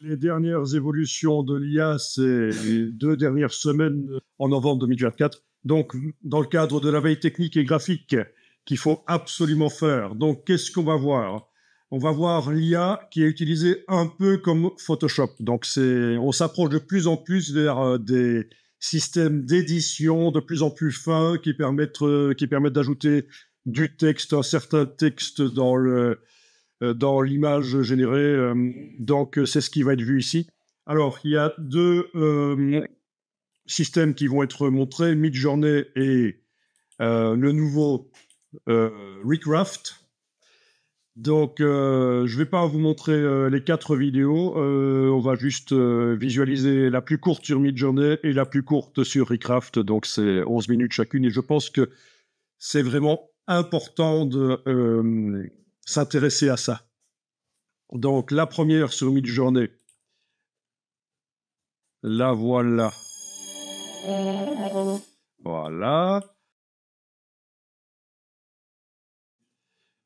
Les dernières évolutions de l'IA, c'est les 2 dernières semaines en novembre 2024. Donc, dans le cadre de la veille technique et graphique qu'il faut absolument faire. Donc, qu'est-ce qu'on va voir? On va voir l'IA qui est utilisée un peu comme Photoshop. Donc, on s'approche de plus en plus vers des systèmes d'édition de plus en plus fins qui permettent d'ajouter du texte, un certain texte dans l'image générée. Donc, c'est ce qui va être vu ici. Alors, il y a 2 systèmes qui vont être montrés, Midjourney et le nouveau Recraft. Donc, je ne vais pas vous montrer les 4 vidéos. On va juste visualiser la plus courte sur Midjourney et la plus courte sur Recraft. Donc, c'est 11 minutes chacune. Et je pense que c'est vraiment important de s'intéresser à ça. Donc, la première sur Midjourney. La voilà. Voilà.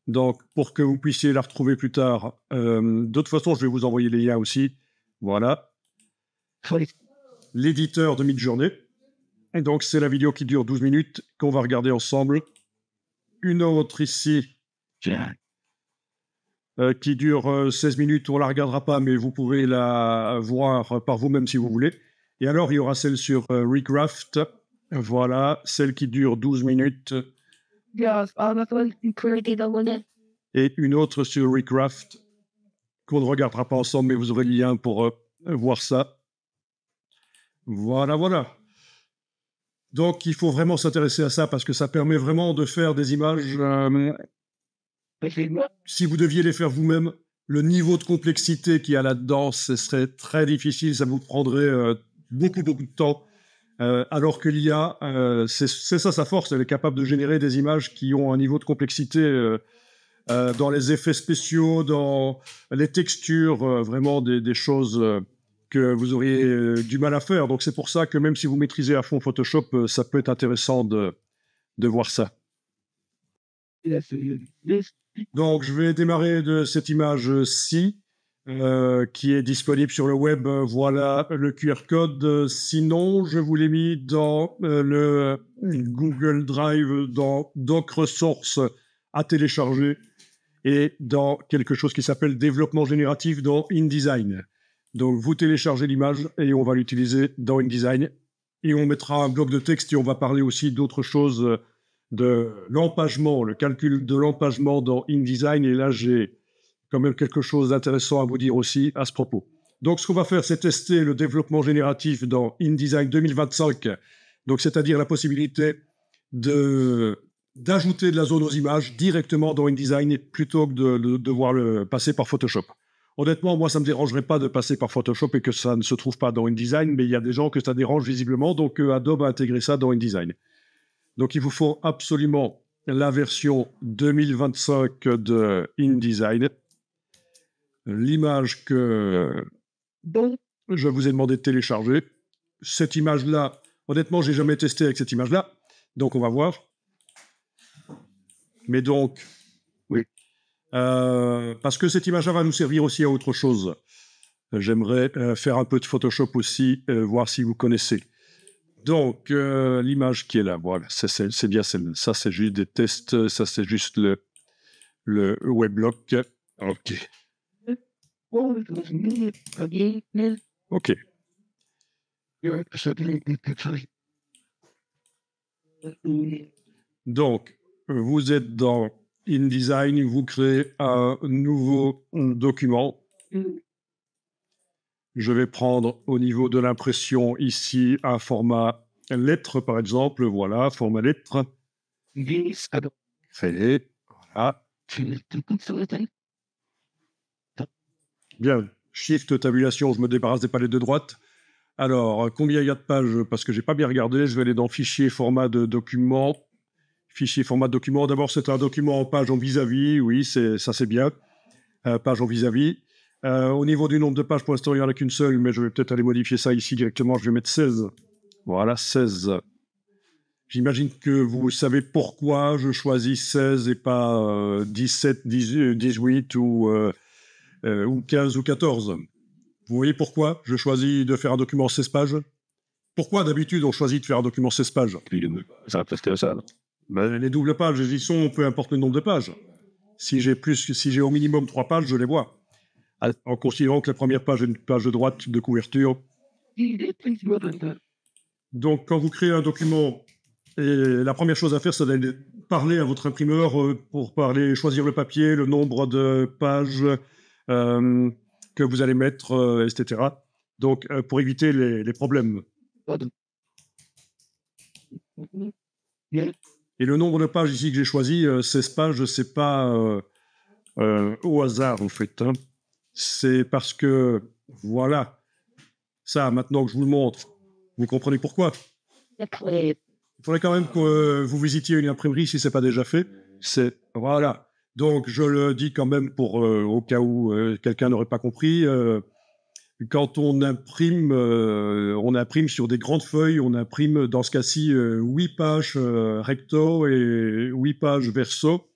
Donc, pour que vous puissiez la retrouver plus tard, de toute façon, je vais vous envoyer les liens aussi. Voilà. L'éditeur de Midjourney. Et donc, c'est la vidéo qui dure 12 minutes qu'on va regarder ensemble. Une autre ici qui dure 16 minutes. On ne la regardera pas, mais vous pouvez la voir par vous-même si vous voulez. Et alors, il y aura celle sur Recraft. Voilà, celle qui dure 12 minutes. Et une autre sur Recraft qu'on ne regardera pas ensemble, mais vous aurez le lien pour voir ça. Voilà, voilà. Donc, il faut vraiment s'intéresser à ça parce que ça permet vraiment de faire des images. Si vous deviez les faire vous-même, le niveau de complexité qu'il y a là-dedans, ce serait très difficile. Ça vous prendrait beaucoup, beaucoup de temps. Alors que l'IA, c'est ça sa force. Elle est capable de générer des images qui ont un niveau de complexité dans les effets spéciaux, dans les textures, vraiment des choses que vous auriez du mal à faire. Donc c'est pour ça que même si vous maîtrisez à fond Photoshop, ça peut être intéressant de voir ça. Donc je vais démarrer de cette image-ci qui est disponible sur le web. Voilà le QR code. Sinon, je vous l'ai mis dans le Google Drive, dans Doc Ressources à télécharger et dans quelque chose qui s'appelle développement génératif dans InDesign. Donc, vous téléchargez l'image et on va l'utiliser dans InDesign. Et on mettra un bloc de texte et on va parler aussi d'autres choses, de l'empagement, le calcul de l'empagement dans InDesign. Et là, j'ai quand même quelque chose d'intéressant à vous dire aussi à ce propos. Donc, ce qu'on va faire, c'est tester le développement génératif dans InDesign 2025. Donc, c'est-à-dire la possibilité d'ajouter de la zone aux images directement dans InDesign plutôt que de devoir le passer par Photoshop. Honnêtement, moi, ça ne me dérangerait pas de passer par Photoshop et que ça ne se trouve pas dans InDesign, mais il y a des gens que ça dérange visiblement, donc Adobe a intégré ça dans InDesign. Donc, il vous faut absolument la version 2025 de InDesign. L'image que je vous ai demandé de télécharger. Cette image-là, honnêtement, j'ai jamais testé avec cette image-là, donc on va voir. Mais donc, oui. Parce que cette image-là va nous servir aussi à autre chose. J'aimerais faire un peu de Photoshop aussi, voir si vous connaissez. Donc, l'image qui est là, voilà, c'est bien celle-là. Ça, c'est juste des tests, ça, c'est juste le weblog. OK. OK. Donc, vous êtes dans InDesign, vous créez un nouveau document. Je vais prendre au niveau de l'impression ici un format lettre, par exemple. Voilà, format lettre. Créer. Voilà. Bien. Shift tabulation, je me débarrasse des palettes de droite. Alors, combien il y a de pages? Parce que je n'ai pas bien regardé. Je vais aller dans Fichier, format de document. Fichier, format de document. D'abord, c'est un document en page en vis-à-vis. Oui, ça c'est bien. Page en vis-à-vis. Au niveau du nombre de pages, pour l'instant, il n'y en a qu'une seule, mais je vais peut-être aller modifier ça ici directement. Je vais mettre 16. Voilà, 16. J'imagine que vous savez pourquoi je choisis 16 et pas 17, 18 ou 15 ou 14. Vous voyez pourquoi je choisis de faire un document 16 pages? Pourquoi d'habitude on choisit de faire un document 16 pages? Ça va presque ça. Non? Ben, les doubles pages, ils y sont, peu importe le nombre de pages. Si j'ai au minimum 3 pages, je les vois. En considérant que la première page est une page de droite de couverture. Donc, quand vous créez un document, la première chose à faire, c'est d'aller parler à votre imprimeur pour choisir le papier, le nombre de pages que vous allez mettre, etc. Donc, pour éviter les problèmes. Et le nombre de pages ici que j'ai choisi, 16 pages, c'est pas au hasard, en fait. Hein. C'est parce que, voilà, ça, maintenant que je vous le montre, vous comprenez pourquoi. Il faudrait quand même que vous visitiez une imprimerie si ce n'est pas déjà fait. Voilà. Donc, je le dis quand même au cas où quelqu'un n'aurait pas compris. Quand on imprime sur des grandes feuilles, on imprime dans ce cas-ci 8 pages recto et 8 pages verso.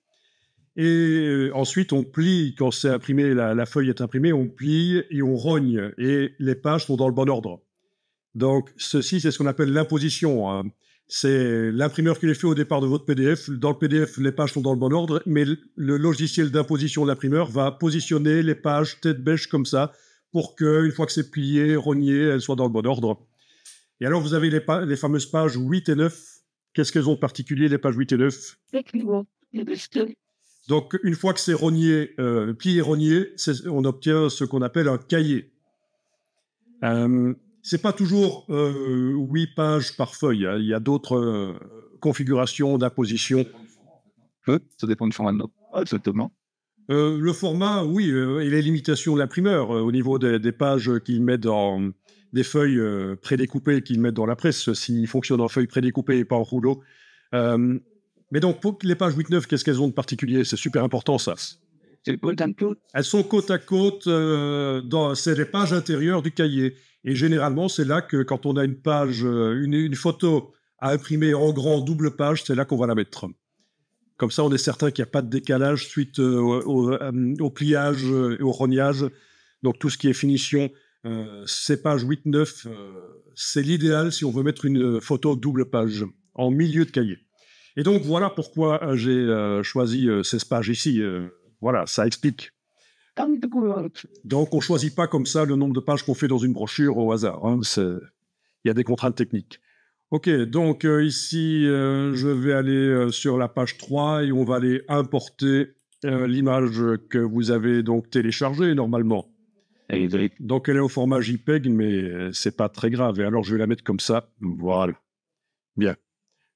Et ensuite, on plie, quand c'est imprimé, la feuille est imprimée, on plie et on rogne. Et les pages sont dans le bon ordre. Donc, ceci, c'est ce qu'on appelle l'imposition. Hein. C'est l'imprimeur qui les fait au départ de votre PDF. Dans le PDF, les pages sont dans le bon ordre, mais le logiciel d'imposition de l'imprimeur va positionner les pages tête bêche comme ça, pour qu'une fois que c'est plié, rogné, elles soient dans le bon ordre. Et alors, vous avez les fameuses pages 8 et 9. Qu'est-ce qu'elles ont de particulier, les pages 8 et 9? Donc, une fois que c'est rogné, plié et rogné, on obtient ce qu'on appelle un cahier. C'est pas toujours 8 pages par feuille. Hein. Il y a d'autres configurations d'imposition. Ça dépend du format de note. Exactement. Le format, oui, et les limitations de l'imprimeur au niveau des pages qu'il met dans des feuilles prédécoupées qu'il met dans la presse, s'il fonctionne en feuilles prédécoupées et pas en rouleau. Mais donc, pour les pages 8-9, qu'est-ce qu'elles ont de particulier? C'est super important, ça. Elles sont côte à côte, c'est les pages intérieures du cahier. Et généralement, c'est là que quand on a une page, une photo à imprimer en grand double page, c'est là qu'on va la mettre. Comme ça, on est certain qu'il n'y a pas de décalage suite au pliage et au rognage. Donc, tout ce qui est finition, ces pages 8-9, c'est l'idéal si on veut mettre une photo double page en milieu de cahier. Et donc, voilà pourquoi j'ai choisi 16 pages ici. Voilà, ça explique. Donc, on ne choisit pas comme ça le nombre de pages qu'on fait dans une brochure au hasard. Hein. Il y a des contraintes techniques. Ok, donc ici, je vais aller sur la page 3 et on va aller importer l'image que vous avez donc téléchargée normalement. Donc, elle est au format JPEG, mais c'est pas très grave. Et alors, je vais la mettre comme ça. Voilà. Bien.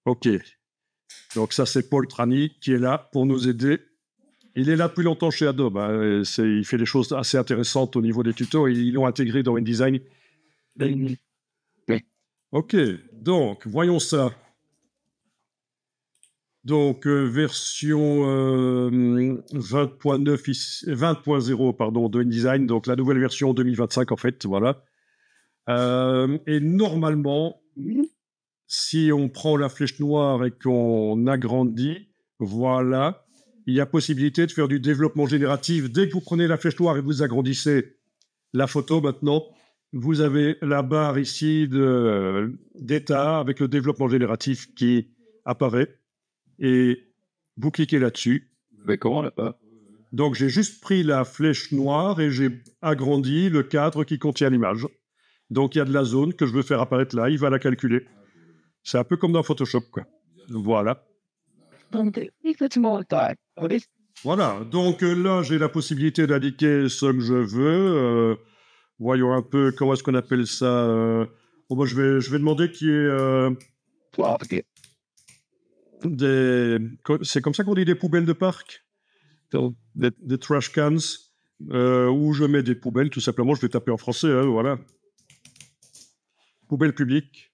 Ok. Donc, ça, c'est Paul Trani qui est là pour nous aider. Il est là depuis longtemps chez Adobe. Hein. Il fait des choses assez intéressantes au niveau des tutos et ils l'ont intégré dans InDesign. Ok, donc, voyons ça. Donc, version 20.0 pardon, de InDesign, donc la nouvelle version 2025 en fait, voilà. Et normalement, si on prend la flèche noire et qu'on agrandit, voilà, il y a possibilité de faire du développement génératif. Dès que vous prenez la flèche noire et vous agrandissez la photo maintenant, vous avez la barre ici d'état avec le développement génératif qui apparaît. Et vous cliquez là-dessus. Mais comment là-bas? Donc, j'ai juste pris la flèche noire et j'ai agrandi le cadre qui contient l'image. Donc, il y a de la zone que je veux faire apparaître là. Il va la calculer. C'est un peu comme dans Photoshop, quoi. Voilà. Voilà. Donc, là, j'ai la possibilité d'indiquer ce que je veux. Voyons un peu comment est-ce qu'on appelle ça. Bon, bah, je vais demander qu'il y ait... C'est comme ça qu'on dit des poubelles de parc, des trash cans, où je mets des poubelles, tout simplement. Je vais taper en français, hein, voilà. Poubelle publique.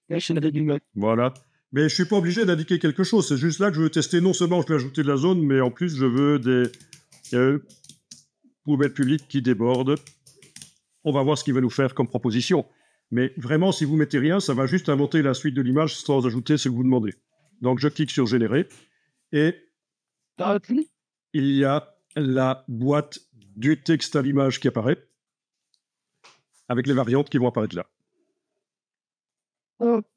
Voilà. Mais je ne suis pas obligé d'indiquer quelque chose. C'est juste là que je veux tester. Non seulement je vais ajouter de la zone, mais en plus, je veux des poubelles publiques qui débordent. On va voir ce qu'il va nous faire comme proposition. Mais vraiment, si vous mettez rien, ça va juste inventer la suite de l'image sans ajouter ce que vous demandez. Donc, je clique sur Générer. Et il y a la boîte du texte à l'image qui apparaît. avec les variantes qui vont apparaître là.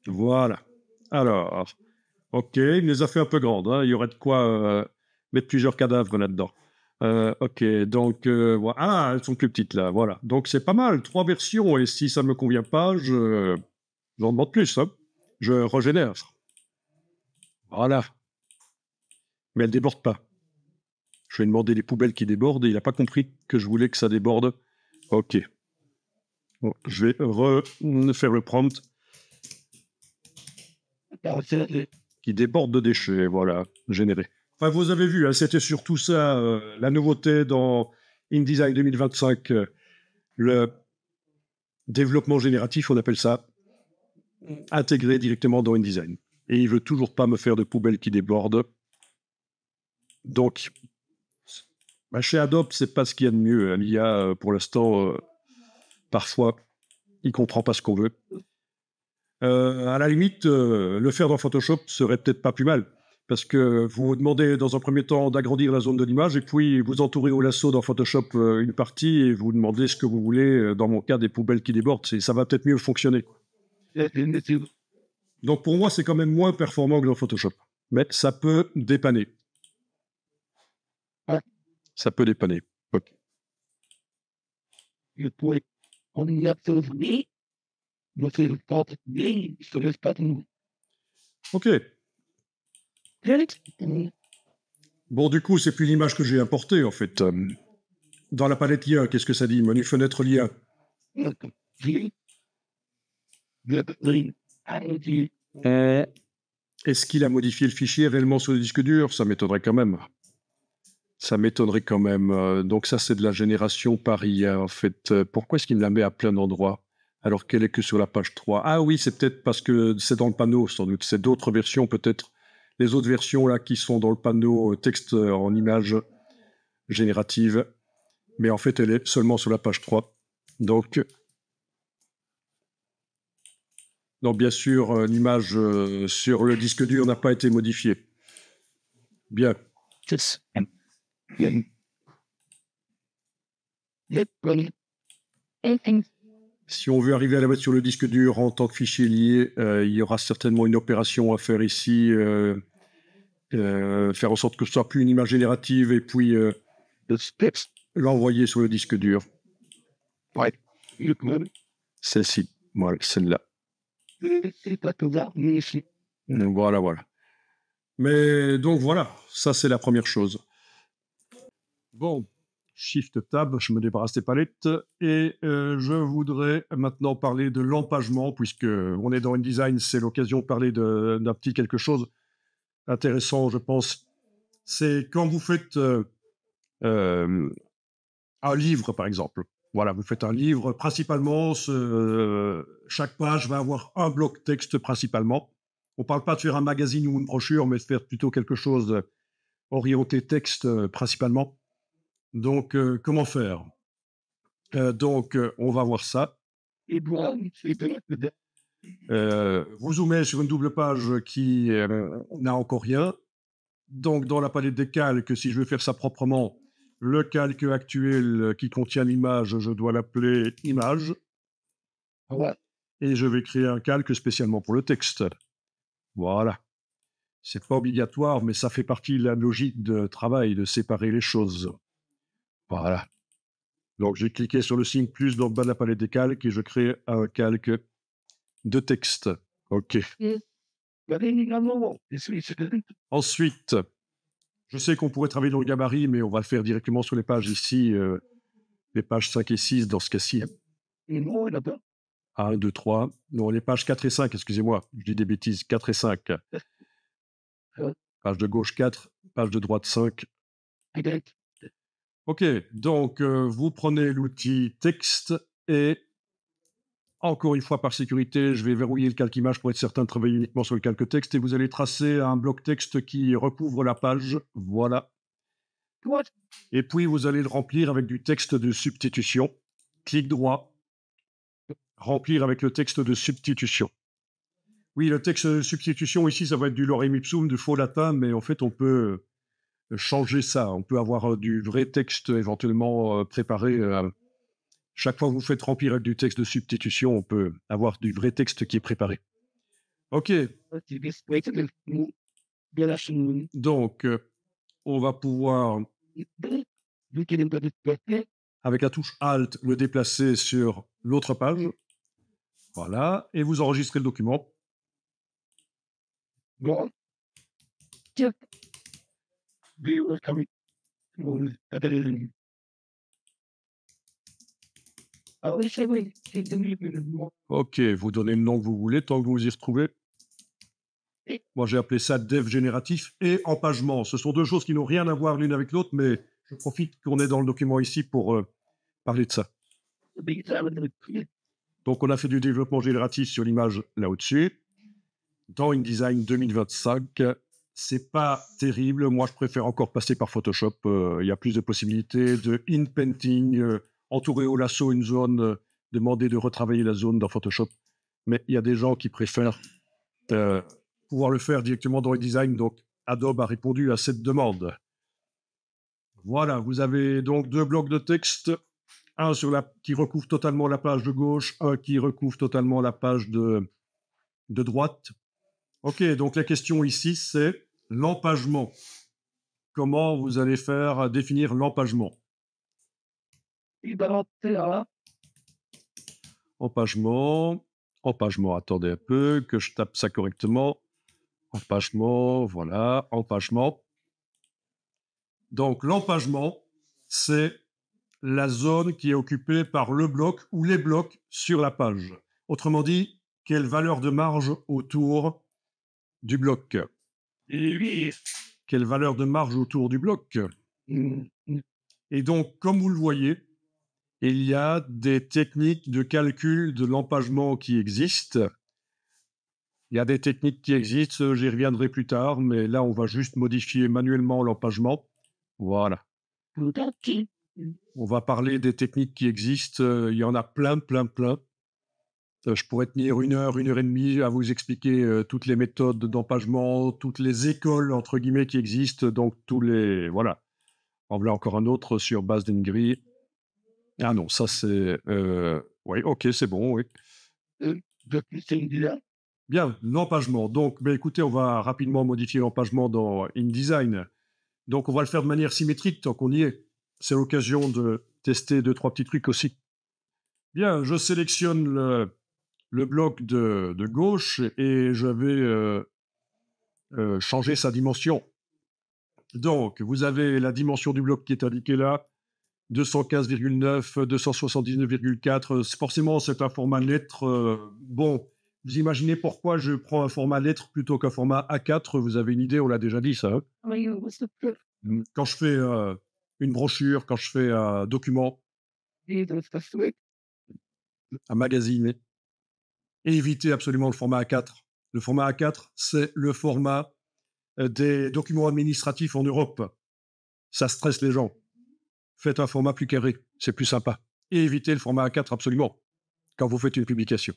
Voilà. Alors, ok, il les a fait un peu grandes, hein. Il y aurait de quoi mettre plusieurs cadavres là-dedans. Ok, donc voilà. Ah, elles sont plus petites là, voilà. Donc c'est pas mal, 3 versions, et si ça me convient pas, j'en demande plus, hein. Je régénère. Voilà. Mais elles débordent pas. Je lui ai demandé les poubelles qui débordent et il n'a pas compris que je voulais que ça déborde. Ok. Bon, je vais refaire le prompt qui déborde de déchets, voilà, généré. Enfin, vous avez vu, hein, c'était surtout ça, la nouveauté dans InDesign 2025, le développement génératif, on appelle ça, intégré directement dans InDesign. Et il veut toujours pas me faire de poubelles qui débordent. Donc, bah, chez Adobe, c'est pas ce qu'il y a de mieux. L'IA, pour l'instant, parfois, il comprend pas ce qu'on veut. À la limite, le faire dans Photoshop serait peut-être pas plus mal, parce que vous demandez dans un premier temps d'agrandir la zone de l'image, et puis vous entourez au lasso dans Photoshop une partie, et vous demandez ce que vous voulez, dans mon cas, des poubelles qui débordent, ça va peut-être mieux fonctionner. Donc pour moi, c'est quand même moins performant que dans Photoshop, mais ça peut dépanner. Ça peut dépanner. Ok. Ok. Bon, du coup, c'est plus l'image que j'ai importée, en fait. Dans la palette IA, qu'est-ce que ça dit? Menu fenêtre l'IA. Est-ce qu'il a modifié le fichier réellement sur le disque dur? Ça m'étonnerait quand même. Ça m'étonnerait quand même. Donc ça, c'est de la génération par IA, en fait. Pourquoi est-ce qu'il me la met à plein d'endroits alors qu'elle est que sur la page 3? Ah oui, c'est peut-être parce que c'est dans le panneau, sans doute. C'est d'autres versions, peut-être. Les autres versions, là, qui sont dans le panneau texte en image générative. Mais en fait, elle est seulement sur la page 3. Donc bien sûr, l'image sur le disque dur n'a pas été modifiée. Bien. Si on veut arriver à la mettre sur le disque dur en tant que fichier lié, il y aura certainement une opération à faire ici, faire en sorte que ce soit plus une image générative et puis l'envoyer sur le disque dur. Ouais. Celle-ci, voilà, celle-là. Voilà. Mais donc voilà, ça c'est la première chose. Bon, Shift Tab, je me débarrasse des palettes et je voudrais maintenant parler de l'empagement, puisque on est dans InDesign, c'est l'occasion de parler d'un petit quelque chose intéressant, je pense. C'est quand vous faites un livre, par exemple. Voilà, vous faites un livre, principalement, chaque page va avoir un bloc texte principalement. On ne parle pas de faire un magazine ou une brochure, mais de faire plutôt quelque chose orienté texte principalement. Donc, comment faire? On va voir ça. Vous zoomez sur une double page qui n'a encore rien. Donc, dans la palette des calques, si je veux faire ça proprement, le calque actuel qui contient l'image, je dois l'appeler image. Et je vais créer un calque spécialement pour le texte. Voilà. C'est pas obligatoire, mais ça fait partie de la logique de travail, de séparer les choses. Voilà. Donc, j'ai cliqué sur le signe plus dans le bas de la palette des calques et je crée un calque de texte. OK. Ensuite, je sais qu'on pourrait travailler dans le gabarit, mais on va le faire directement sur les pages ici, les pages 5 et 6 dans ce cas-ci. 1, 2, 3. Non, les pages 4 et 5, excusez-moi, je dis des bêtises, 4 et 5. Page de gauche 4, page de droite 5. OK, donc vous prenez l'outil texte et encore une fois par sécurité, je vais verrouiller le calque image pour être certain de travailler uniquement sur le calque texte et vous allez tracer un bloc texte qui recouvre la page. Voilà. Et puis vous allez le remplir avec du texte de substitution. Clic droit. Remplir avec le texte de substitution. Oui, le texte de substitution ici, ça va être du lorem ipsum, du faux latin, mais en fait, on peut changer ça. On peut avoir du vrai texte éventuellement préparé. Chaque fois que vous faites remplir avec du texte de substitution, on peut avoir du vrai texte qui est préparé. OK, donc on va pouvoir, avec la touche Alt, le déplacer sur l'autre page. Voilà, et vous enregistrez le document. OK, vous donnez le nom que vous voulez, tant que vous vous y retrouvez. Moi, j'ai appelé ça dev génératif et empagement. Ce sont deux choses qui n'ont rien à voir l'une avec l'autre, mais je profite qu'on est dans le document ici pour parler de ça. Donc, on a fait du développement génératif sur l'image là au-dessus. Dans InDesign 2025, c'est pas terrible. Moi, je préfère encore passer par Photoshop. Il y a plus de possibilités de in-painting, entourer au lasso une zone, demander de retravailler la zone dans Photoshop. Mais il y a des gens qui préfèrent pouvoir le faire directement dans InDesign. Donc, Adobe a répondu à cette demande. Voilà, vous avez donc deux blocs de texte. Un qui recouvre totalement la page de gauche, un qui recouvre totalement la page de droite. OK, donc la question ici, c'est l'empagement. Comment vous allez faire définir l'empagement? Empagement, attendez un peu, que je tape ça correctement. Empagement, voilà, empagement. Donc l'empagement, c'est la zone qui est occupée par le bloc ou les blocs sur la page. Autrement dit, quelle valeur de marge autour du bloc? Quelle valeur de marge autour du bloc? Et donc, comme vous le voyez, il y a des techniques de calcul de l'empagement qui existent. Il y a des techniques qui existent, j'y reviendrai plus tard, mais là, on va juste modifier manuellement l'empagement. Voilà. On va parler des techniques qui existent. Il y en a plein. Je pourrais tenir 1 heure et demie à vous expliquer toutes les méthodes d'empagement, toutes les écoles, entre guillemets, qui existent. Donc, voilà. En voilà encore un autre sur base d'une grille. Ah non, ça c'est... Oui, OK, c'est bon, oui. Bien, l'empagement. Donc, écoutez, on va rapidement modifier l'empagement dans InDesign. Donc, on va le faire de manière symétrique tant qu'on y est. C'est l'occasion de tester 2-3 petits trucs aussi. Bien, je sélectionne le bloc de gauche et je vais changer sa dimension. Donc, vous avez la dimension du bloc qui est indiquée là, 215,9, 279,4. Forcément, c'est un format lettre. Bon, vous imaginez pourquoi je prends un format lettre plutôt qu'un format A4? Vous avez une idée, on l'a déjà dit ça. Quand je fais une brochure, quand je fais un document, un magazine, et éviter absolument le format A4. Le format A4, c'est le format des documents administratifs en Europe. Ça stresse les gens. Faites un format plus carré, c'est plus sympa. Et évitez le format A4 absolument, quand vous faites une publication.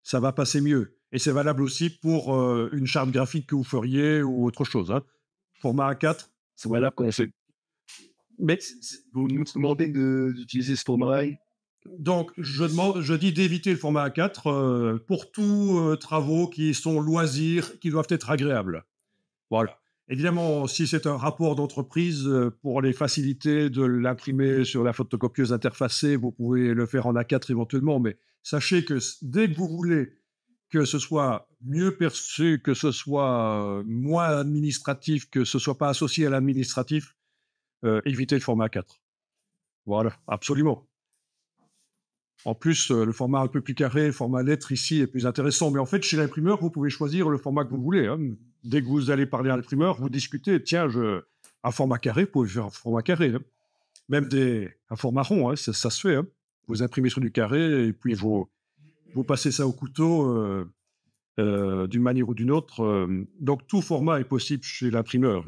Ça va passer mieux. Et c'est valable aussi pour une charte graphique que vous feriez ou autre chose. Hein. Format A4, C'est voilà qu'on fait. mais Vous nous demandez d'utiliser ce format. donc je dis d'éviter le format A4 pour tous travaux qui sont loisirs, qui doivent être agréables. Voilà. Évidemment, si c'est un rapport d'entreprise, pour les facilités de l'imprimer sur la photocopieuse interfacée, vous pouvez le faire en A4 éventuellement, mais sachez que dès que vous voulez que ce soit mieux perçu, que ce soit moins administratif, que ce soit pas associé à l'administratif, évitez le format A4. Voilà, absolument. En plus, le format un peu plus carré, le format lettre ici est plus intéressant. Mais en fait, chez l'imprimeur, vous pouvez choisir le format que vous voulez. Hein. Dès que vous allez parler à l'imprimeur, vous discutez. Tiens, un format carré, vous pouvez faire un format carré. Hein. Même un format rond, hein, ça se fait. Hein. Vous imprimez sur du carré et puis vous passez ça au couteau d'une manière ou d'une autre. Donc, tout format est possible chez l'imprimeur.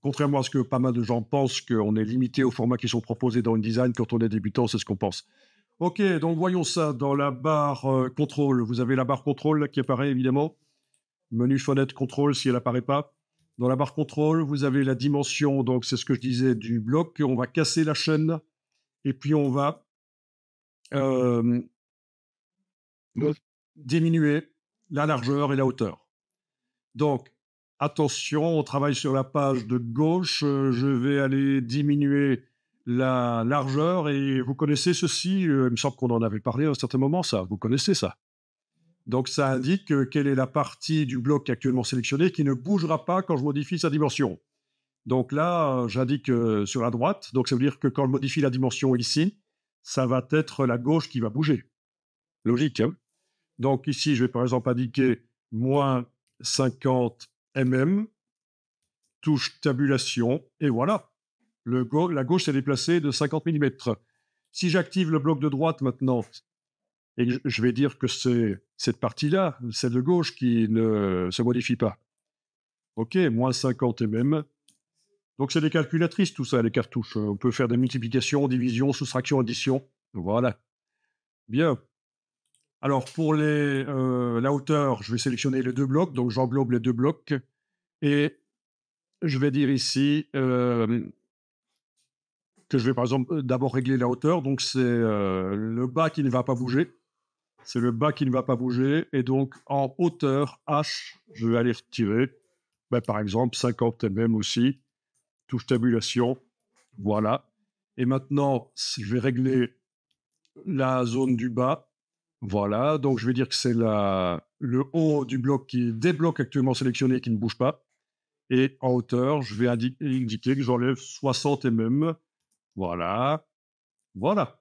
Contrairement à ce que pas mal de gens pensent, qu'on est limité aux formats qui sont proposés dans InDesign, quand on est débutant, c'est ce qu'on pense. OK, donc voyons ça dans la barre contrôle. Vous avez la barre contrôle qui apparaît évidemment. Menu fenêtre contrôle si elle n'apparaît pas. Dans la barre contrôle, vous avez la dimension, donc c'est ce que je disais, du bloc. On va casser la chaîne et puis on va euh, diminuer la largeur et la hauteur. Donc, attention, on travaille sur la page de gauche. Je vais aller diminuer la largeur et vous connaissez ceci. Il me semble qu'on en avait parlé à un certain moment, ça. Vous connaissez ça. Donc, ça indique quelle est la partie du bloc actuellement sélectionnée qui ne bougera pas quand je modifie sa dimension. Donc là, j'indique sur la droite. Donc, ça veut dire que quand je modifie la dimension ici, ça va être la gauche qui va bouger. Logique, hein? Donc ici, je vais par exemple indiquer moins 50 mm, touche tabulation, et voilà. La gauche s'est déplacée de 50 mm. Si j'active le bloc de droite maintenant, et que je vais dire que c'est cette partie-là, celle de gauche, qui ne se modifie pas. OK, moins 50 mm. Donc c'est des calculatrices, tout ça, les cartouches. On peut faire des multiplications, divisions, soustractions, additions. Voilà. Bien. Alors, pour la hauteur, je vais sélectionner les deux blocs, donc j'englobe les deux blocs, et je vais dire ici que je vais par exemple d'abord régler la hauteur, donc c'est le bas qui ne va pas bouger, c'est le bas qui ne va pas bouger, et donc en hauteur, H, je vais aller retirer, par exemple 50 mm aussi, touche tabulation, voilà. Et maintenant, je vais régler la zone du bas. Voilà, donc je vais dire que c'est le haut du bloc des blocs actuellement sélectionnés qui ne bouge pas. Et en hauteur, je vais indiquer que j'enlève 60 mm. Voilà. Voilà.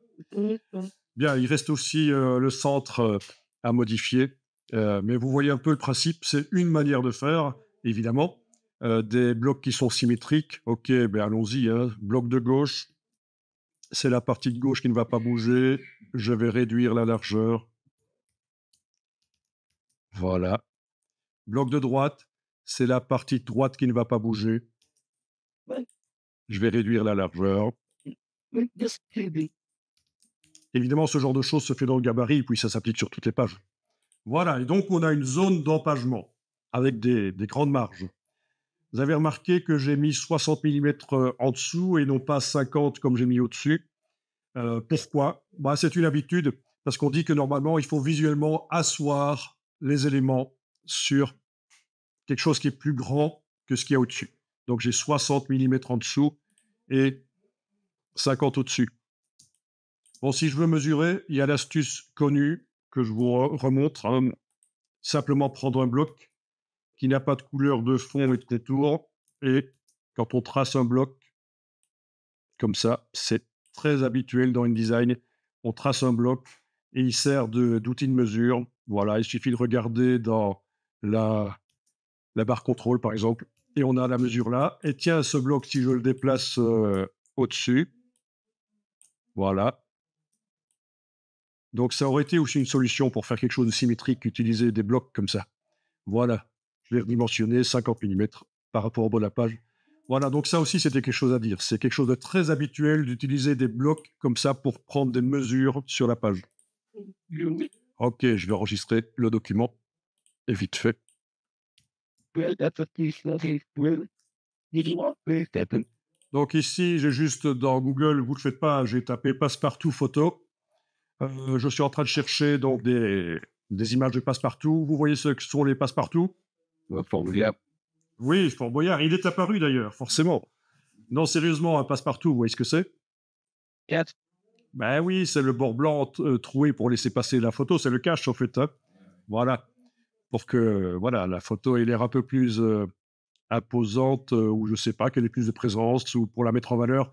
Bien, il reste aussi le centre à modifier. Mais vous voyez un peu le principe, c'est une manière de faire, évidemment. Des blocs qui sont symétriques. OK, allons-y. Hein. Bloc de gauche, c'est la partie de gauche qui ne va pas bouger. Je vais réduire la largeur. Voilà. Bloc de droite, c'est la partie droite qui ne va pas bouger. Je vais réduire la largeur. Évidemment, ce genre de choses se fait dans le gabarit, puis ça s'applique sur toutes les pages. Voilà, et donc on a une zone d'empagement avec des grandes marges. Vous avez remarqué que j'ai mis 60 mm en dessous et non pas 50 comme j'ai mis au-dessus. Pourquoi? C'est une habitude, parce qu'on dit que normalement, il faut visuellement asseoir les éléments sur quelque chose qui est plus grand que ce qu'il y a au-dessus. Donc j'ai 60 mm en dessous et 50 au-dessus. Bon, si je veux mesurer, il y a l'astuce connue que je vous remontre. Hein. Simplement prendre un bloc qui n'a pas de couleur de fond et de contour. Et quand on trace un bloc comme ça, c'est très habituel dans InDesign. On trace un bloc et il sert d'outil de mesure. Voilà, il suffit de regarder dans la barre contrôle, par exemple, et on a la mesure là. Et tiens, ce bloc, si je le déplace au-dessus, voilà. Donc, ça aurait été aussi une solution pour faire quelque chose de symétrique, utiliser des blocs comme ça. Voilà, je l'ai redimensionné, 50 mm par rapport au bas de la page. Voilà, donc ça aussi, c'était quelque chose à dire. C'est quelque chose de très habituel d'utiliser des blocs comme ça pour prendre des mesures sur la page. OK, je vais enregistrer le document, et vite fait. Donc ici, j'ai juste dans Google, vous ne le faites pas, j'ai tapé Passepartout photo. Je suis en train de chercher donc des images de Passepartout. Vous voyez ce que sont les Passepartout? Fort Boyard. Oui, Fort Boyard. Il est apparu d'ailleurs, forcément. Non, sérieusement, un Passepartout, vous voyez ce que c'est? Ben oui, c'est le bord blanc troué pour laisser passer la photo. C'est le cache, en fait. Hein. Voilà. Pour que la photo ait l'air un peu plus imposante, ou je sais pas, qu'elle ait plus de présence, ou pour la mettre en valeur.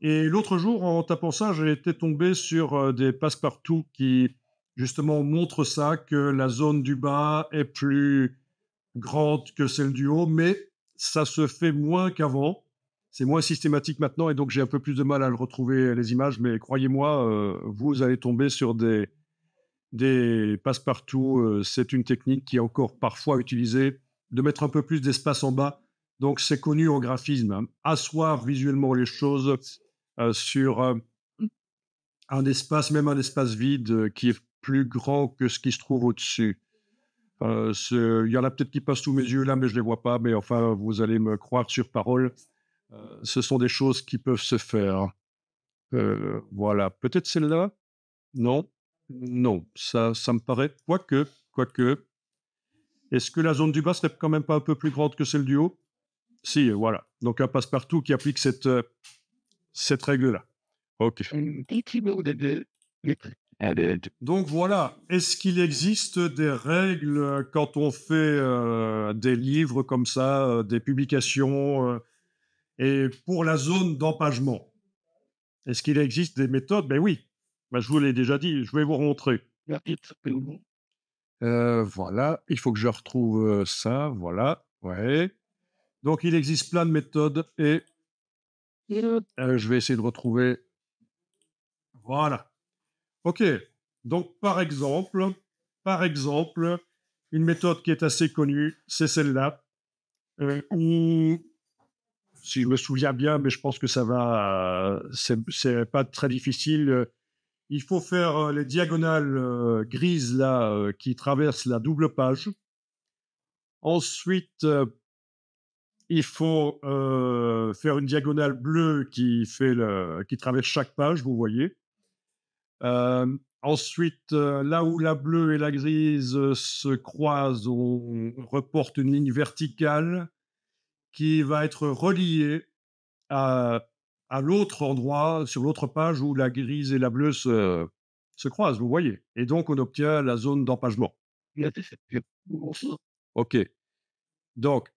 Et l'autre jour, en tapant ça, j'ai été tombé sur des passe-partout qui, justement, montrent ça, que la zone du bas est plus grande que celle du haut, mais ça se fait moins qu'avant. C'est moins systématique maintenant, et donc j'ai un peu plus de mal à le retrouver, les images, mais croyez-moi, vous allez tomber sur des passe-partout. C'est une technique qui est encore parfois utilisée, de mettre un peu plus d'espace en bas. Donc c'est connu en graphisme, hein. Asseoir visuellement les choses sur un espace, même un espace vide qui est plus grand que ce qui se trouve au-dessus. Il y en a peut-être qui passent sous mes yeux là, mais je ne les vois pas. Mais enfin, vous allez me croire sur parole. Ce sont des choses qui peuvent se faire. Voilà, peut-être celle-là? Non? Non, ça me paraît quoique. Est-ce que la zone du bas serait quand même pas un peu plus grande que celle du haut? Si, voilà. Donc un passe-partout qui applique cette règle-là. OK. Donc voilà, est-ce qu'il existe des règles quand on fait des livres comme ça, des publications, et pour la zone d'empagement? Est-ce qu'il existe des méthodes? Ben oui, ben, je vous l'ai déjà dit, je vais vous montrer. Voilà, il faut que je retrouve ça, voilà, ouais. Donc il existe plein de méthodes et je vais essayer de retrouver. Voilà. OK. Donc par exemple, une méthode qui est assez connue, c'est celle-là, où, si je me souviens bien, mais je pense que ça va, c'est pas très difficile. Il faut faire les diagonales grises là qui traversent la double page. Ensuite, il faut faire une diagonale bleue qui traverse chaque page, vous voyez. Ensuite, là où la bleue et la grise se croisent, on reporte une ligne verticale qui va être reliée à, à l'autre endroit, sur l'autre page où la grise et la bleue se croisent, vous voyez. Et donc, on obtient la zone d'empagement. OK. Donc,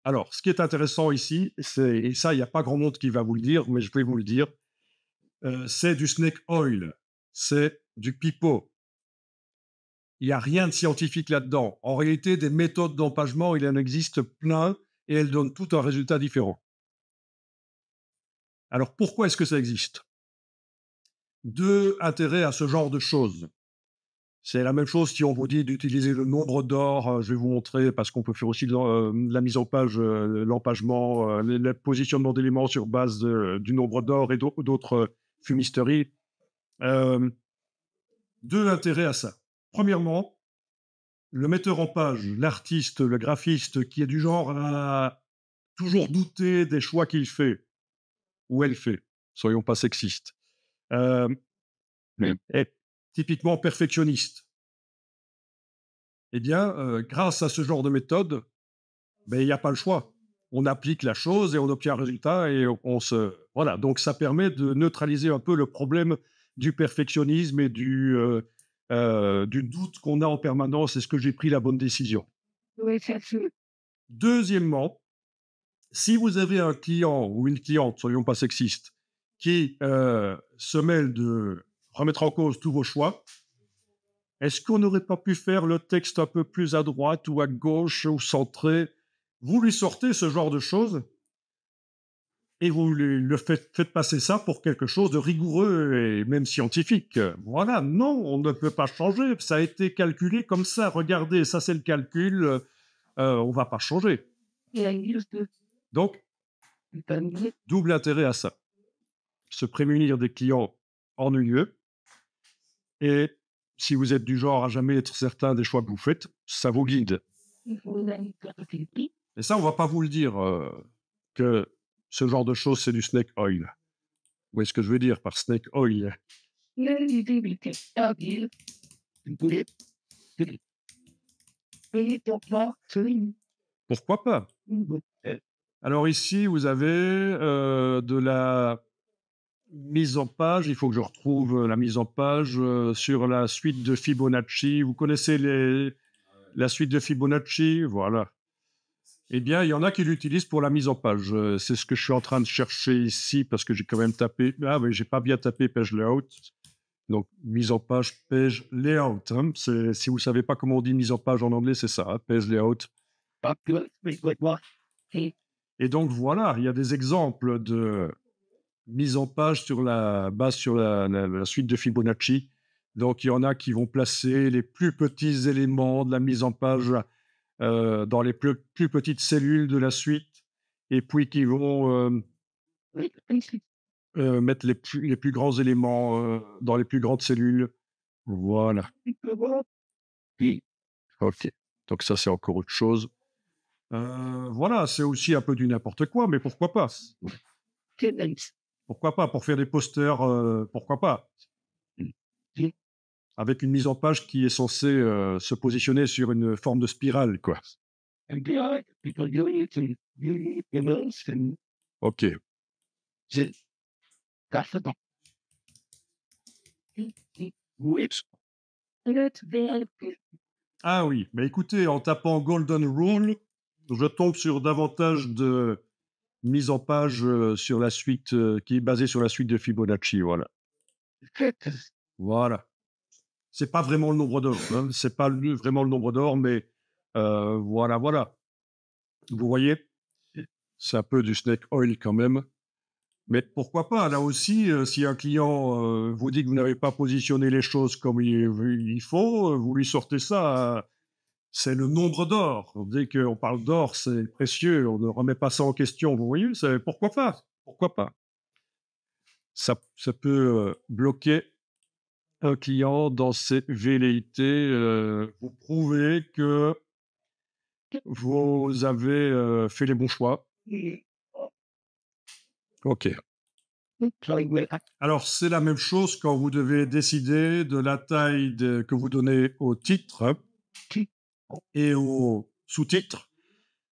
alors, ce qui est intéressant ici, et ça, il n'y a pas grand monde qui va vous le dire, mais je vais vous le dire, c'est du snake oil, c'est du pipeau. Il n'y a rien de scientifique là-dedans. En réalité, des méthodes d'empagement, il en existe plein et elles donnent tout un résultat différent. Alors pourquoi est-ce que ça existe? Deux intérêts à ce genre de choses. C'est la même chose si on vous dit d'utiliser le nombre d'or. Je vais vous montrer parce qu'on peut faire aussi la mise en page, l'empagement, le positionnement d'éléments sur base du nombre d'or et d'autres fumisteries. Euh, Deux intérêts à ça. Premièrement, le metteur en page, l'artiste, le graphiste qui est du genre à toujours douter des choix qu'il fait ou elle fait, soyons pas sexistes, euh, est typiquement perfectionniste. Eh bien, grâce à ce genre de méthode, ben, il n'y a pas le choix. On applique la chose et on obtient un résultat et on se... Voilà, donc ça permet de neutraliser un peu le problème du perfectionnisme et du doute qu'on a en permanence. Est-ce que j'ai pris la bonne décision? Deuxièmement, si vous avez un client ou une cliente, soyons pas sexistes, qui se mêle de remettre en cause tous vos choix, est-ce qu'on n'aurait pas pu faire le texte un peu plus à droite ou à gauche ou centré? Vous lui sortez ce genre de choses et vous le faites passer ça pour quelque chose de rigoureux et même scientifique. Voilà, non, on ne peut pas changer. Ça a été calculé comme ça. Regardez, ça c'est le calcul. On ne va pas changer. Donc, double intérêt à ça. Se prémunir des clients ennuyeux. Et si vous êtes du genre à jamais être certain des choix que vous faites, ça vous guide. Et ça, on va pas vous le dire que ce genre de choses, c'est du snake oil. Vous voyez ce que je veux dire par snake oil? Pourquoi pas? Alors ici, vous avez de la mise en page. Il faut que je retrouve la mise en page sur la suite de Fibonacci. Vous connaissez la suite de Fibonacci? Voilà. Eh bien, il y en a qui l'utilisent pour la mise en page. C'est ce que je suis en train de chercher ici parce que j'ai quand même tapé. Ah oui, j'ai pas bien tapé page layout. Donc, mise en page, page layout. Hein. Si vous savez pas comment on dit mise en page en anglais, c'est ça, hein, page layout. Et donc, voilà, il y a des exemples de mise en page sur la base sur la suite de Fibonacci. Donc, il y en a qui vont placer les plus petits éléments de la mise en page dans les plus petites cellules de la suite, et puis qui vont mettre les plus grands éléments dans les plus grandes cellules. Voilà. OK. Donc ça, c'est encore autre chose. Voilà, c'est aussi un peu du n'importe quoi, mais pourquoi pas? Pourquoi pas? Pour faire des posters, pourquoi pas? Avec une mise en page qui est censée, se positionner sur une forme de spirale, quoi. OK. Ah oui, mais écoutez, en tapant golden rule, je tombe sur davantage de mise en page, sur la suite, qui est basée sur la suite de Fibonacci, voilà. Voilà. C'est pas vraiment le nombre d'or, hein, c'est pas vraiment le nombre d'or, mais voilà, voilà. Vous voyez? C'est un peu du snake oil quand même, mais pourquoi pas? Là aussi, si un client, vous dit que vous n'avez pas positionné les choses comme il faut, vous lui sortez ça, c'est le nombre d'or. Dès qu'on parle d'or, c'est précieux, on ne remet pas ça en question, vous voyez? C'est pourquoi pas? Pourquoi pas? Ça peut, bloquer un client dans ses velléités, vous prouvez que vous avez, fait les bons choix. OK. Alors, c'est la même chose quand vous devez décider de la taille que vous donnez au titre et au sous-titre.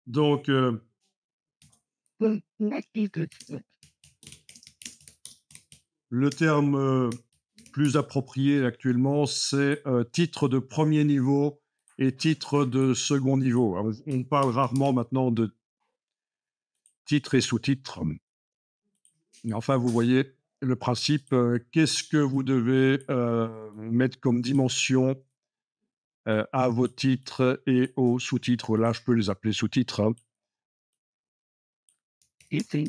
Donc, le terme plus approprié actuellement, c'est titre de premier niveau et titre de second niveau. Alors, on parle rarement maintenant de titre et sous-titre. Mais enfin, vous voyez le principe. Qu'est-ce que vous devez mettre comme dimension à vos titres et aux sous-titres? Là, je peux les appeler sous-titres, hein. Vous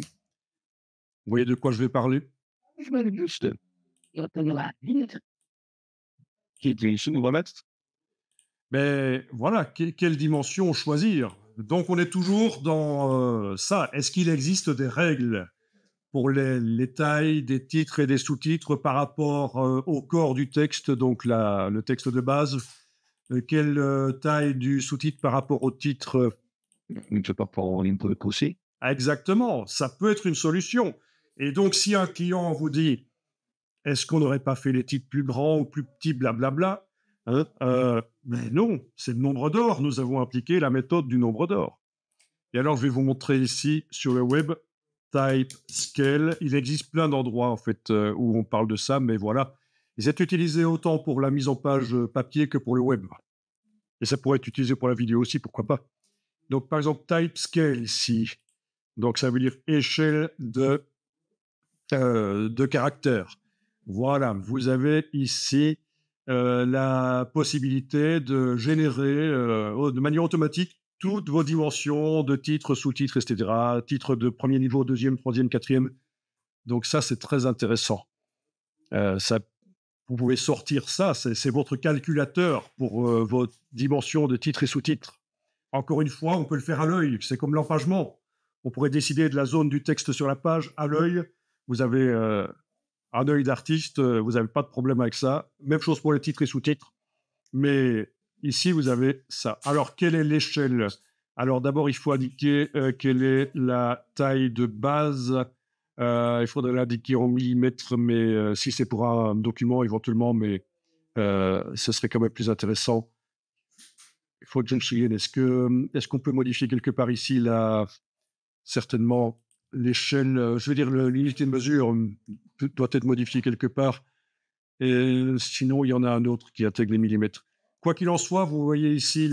voyez de quoi je vais parler? Mais voilà, quelle dimension choisir? Donc, on est toujours dans ça. Est-ce qu'il existe des règles pour les tailles des titres et des sous-titres par rapport au corps du texte, donc le texte de base? Quelle taille du sous-titre par rapport au titre? Exactement, ça peut être une solution. Et donc, si un client vous dit, est-ce qu'on n'aurait pas fait les titres plus grands ou plus petits, blablabla, hein, mais non, c'est le nombre d'or. Nous avons appliqué la méthode du nombre d'or. Et alors, je vais vous montrer ici sur le web, Type Scale. Il existe plein d'endroits en fait où on parle de ça, mais voilà, ils sont utilisés autant pour la mise en page papier que pour le web. Et ça pourrait être utilisé pour la vidéo aussi, pourquoi pas. Donc, par exemple, Type Scale ici. Donc, ça veut dire échelle de caractères. Voilà, vous avez ici la possibilité de générer de manière automatique toutes vos dimensions de titres, sous-titres, etc. Titres de premier niveau, deuxième, troisième, quatrième. Donc ça, c'est très intéressant. Ça, vous pouvez sortir ça, c'est votre calculateur pour vos dimensions de titres et sous-titres. Encore une fois, on peut le faire à l'œil, c'est comme l'empagement. On pourrait décider de la zone du texte sur la page à l'œil. Vous avez un œil d'artiste, vous n'avez pas de problème avec ça. Même chose pour les titres et sous-titres. Mais ici, vous avez ça. Alors, quelle est l'échelle? Alors, d'abord, il faut indiquer quelle est la taille de base. Il faudrait l'indiquer en millimètres, mais si c'est pour un document, éventuellement, mais ce serait quand même plus intéressant. Il faut que je me souvienne. Est-ce qu'on peut modifier quelque part ici certainement l'échelle, je veux dire, l'unité de mesure doit être modifiée quelque part. Et sinon, il y en a un autre qui intègre les millimètres. Quoi qu'il en soit, vous voyez ici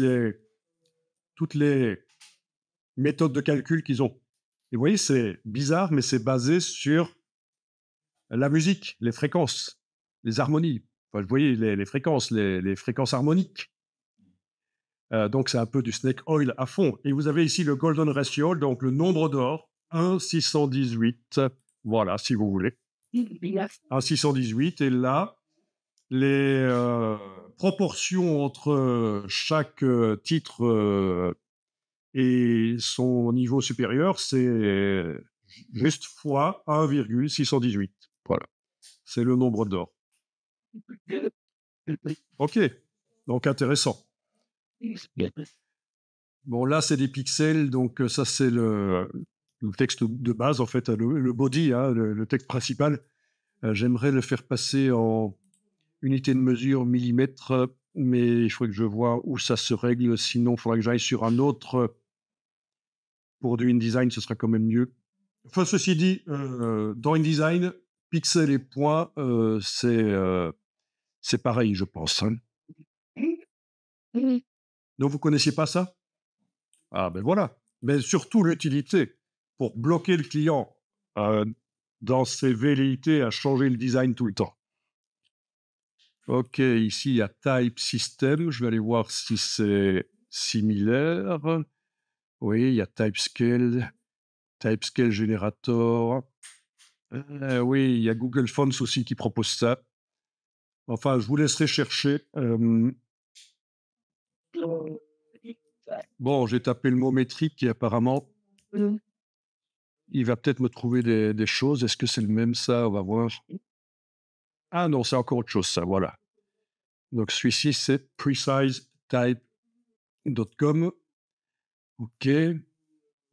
toutes les méthodes de calcul qu'ils ont. Et vous voyez, c'est bizarre, mais c'est basé sur la musique, les fréquences, les harmonies. Enfin, vous voyez, les fréquences, les fréquences harmoniques. Donc, c'est un peu du snake oil à fond. Et vous avez ici le golden ratio, donc le nombre d'or, 1,618. Voilà, si vous voulez. 1,618. Et là, les proportions entre chaque titre et son niveau supérieur, c'est juste fois 1,618. Voilà. C'est le nombre d'or. OK. Donc, intéressant. Bon, là, c'est des pixels, donc ça, c'est le texte de base, en fait, le body, hein, le texte principal. J'aimerais le faire passer en unité de mesure millimètre, mais il faudrait que je vois où ça se règle. Sinon, il faudrait que j'aille sur un autre. Pour du InDesign, ce sera quand même mieux. Enfin, ceci dit, dans InDesign, pixels et points, c'est pareil, je pense, hein. Donc, vous connaissiez pas ça? Ah ben voilà. Mais surtout l'utilité pour bloquer le client euh, dans ses velléités à changer le design tout le temps. Ok, ici il y a Type System. Je vais aller voir si c'est similaire. Oui, il y a Type Scale Generator. Oui, il y a Google Fonts aussi qui propose ça. Enfin, je vous laisserai chercher. Bon, j'ai tapé le mot métrique et apparemment, il va peut-être me trouver des choses. Est-ce que c'est le même ça? On va voir. Ah non, c'est encore autre chose, ça, voilà. Donc celui-ci, c'est precisetype.com. OK.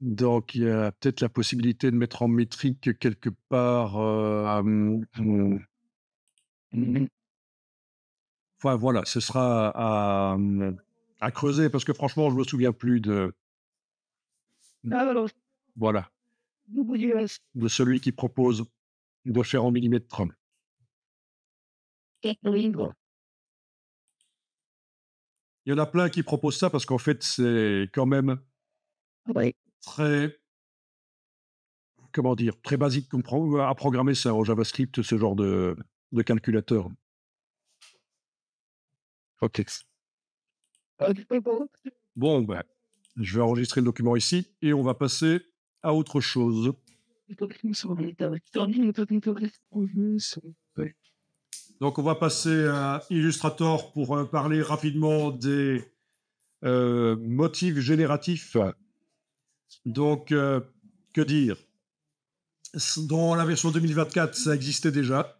Donc il y a peut-être la possibilité de mettre en métrique quelque part. Enfin voilà, ce sera à creuser parce que franchement, je me souviens plus de voilà de celui qui propose de faire en millimètre. Il y en a plein qui proposent ça parce qu'en fait, c'est quand même très, comment dire, très basique à programmer ça en JavaScript, ce genre de calculateur. OK. Bon, ben, je vais enregistrer le document ici et on va passer à autre chose. Donc, on va passer à Illustrator pour parler rapidement des motifs génératifs. Donc, que dire? Dans la version 2024, ça existait déjà.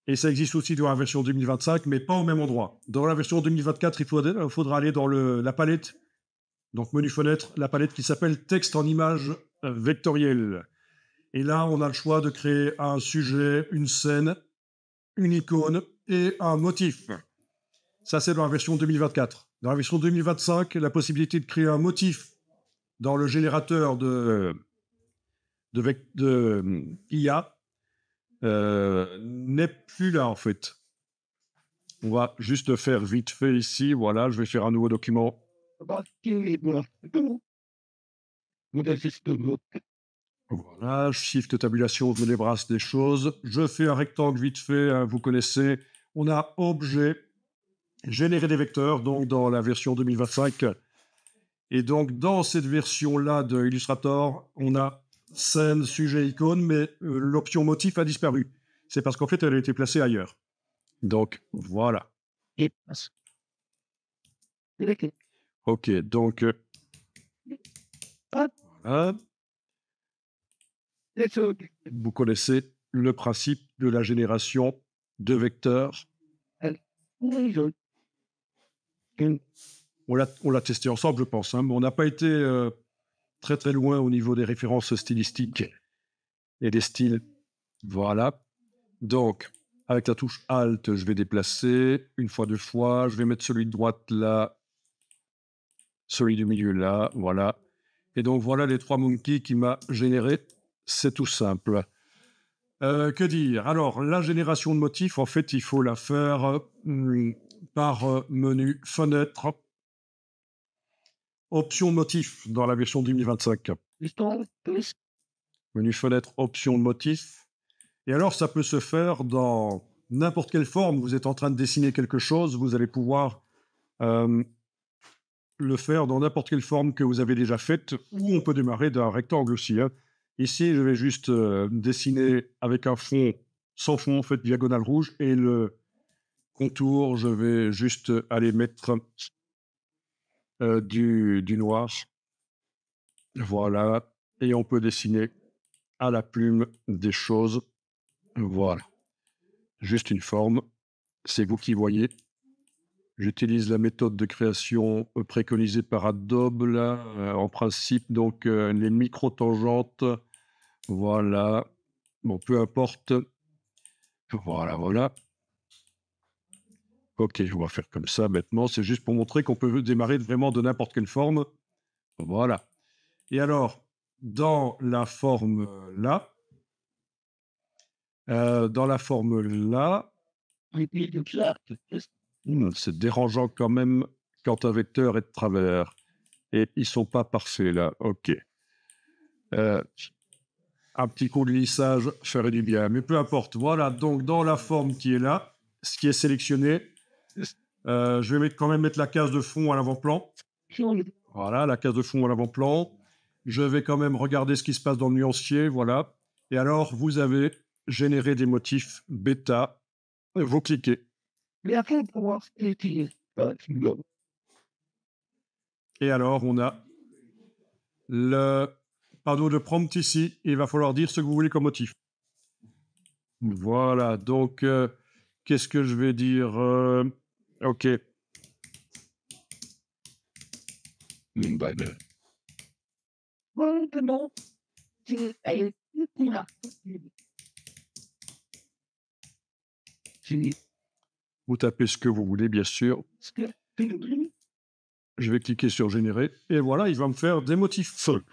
Et ça existe aussi dans la version 2025, mais pas au même endroit. Dans la version 2024, il faudra aller dans la palette, donc menu fenêtre, la palette qui s'appelle texte en image vectorielle. Et là, on a le choix de créer un sujet, une scène, une icône et un motif. Ça, c'est dans la version 2024. Dans la version 2025, la possibilité de créer un motif dans le générateur de IA n'est plus là, en fait. On va juste faire vite fait ici. Voilà, je vais faire un nouveau document. Voilà, shift tabulation, je me débarrasse des choses. Je fais un rectangle vite fait, hein, vous connaissez. On a objet, générer des vecteurs, donc dans la version 2025. Et donc, dans cette version-là de Illustrator, on a scène, sujet, icône, mais l'option motif a disparu. C'est parce qu'en fait, elle a été placée ailleurs. Donc, voilà. OK, donc, voilà. Vous connaissez le principe de la génération de vecteurs. On l'a testé ensemble, je pense, hein, mais on n'a pas été très très loin au niveau des références stylistiques et des styles. Voilà. Donc, avec la touche Alt, je vais déplacer une fois, deux fois. Je vais mettre celui de droite là, celui du milieu là. Voilà. Et donc, voilà les trois monkeys qui m'a généré. C'est tout simple. Que dire? Alors, la génération de motifs, en fait, il faut la faire par menu fenêtre, option motif dans la version 2025. Menu fenêtre, option motif. Et alors, ça peut se faire dans n'importe quelle forme. Vous êtes en train de dessiner quelque chose, vous allez pouvoir le faire dans n'importe quelle forme que vous avez déjà faite, ou on peut démarrer d'un rectangle aussi, hein. Ici, je vais juste dessiner avec un fond sans fond, en fait, diagonale rouge, et le contour, je vais juste aller mettre du noir. Voilà. Et on peut dessiner à la plume des choses. Voilà. Juste une forme. C'est vous qui voyez. J'utilise la méthode de création préconisée par Adobe, là, en principe, donc les micro-tangentes, voilà. Bon, peu importe. Voilà, voilà. Ok, on va faire comme ça maintenant. C'est juste pour montrer qu'on peut démarrer vraiment de n'importe quelle forme. Voilà. Et alors, dans la forme là, c'est dérangeant quand même quand un vecteur est de travers. Et ils sont pas parfaits là. Ok. Un petit coup de lissage ferait du bien. Mais peu importe. Voilà, donc dans la forme qui est là, ce qui est sélectionné, je vais quand même mettre la case de fond à l'avant-plan. Voilà, la case de fond à l'avant-plan. Je vais quand même regarder ce qui se passe dans le nuancier, voilà. Et alors, vous avez généré des motifs bêta. Vous cliquez. Et alors, on a le panneau de prompt ici. Il va falloir dire ce que vous voulez comme motif. Voilà, donc, qu'est-ce que je vais dire ok. Vous tapez ce que vous voulez, bien sûr. Je vais cliquer sur générer. Et voilà, il va me faire des motifs feux.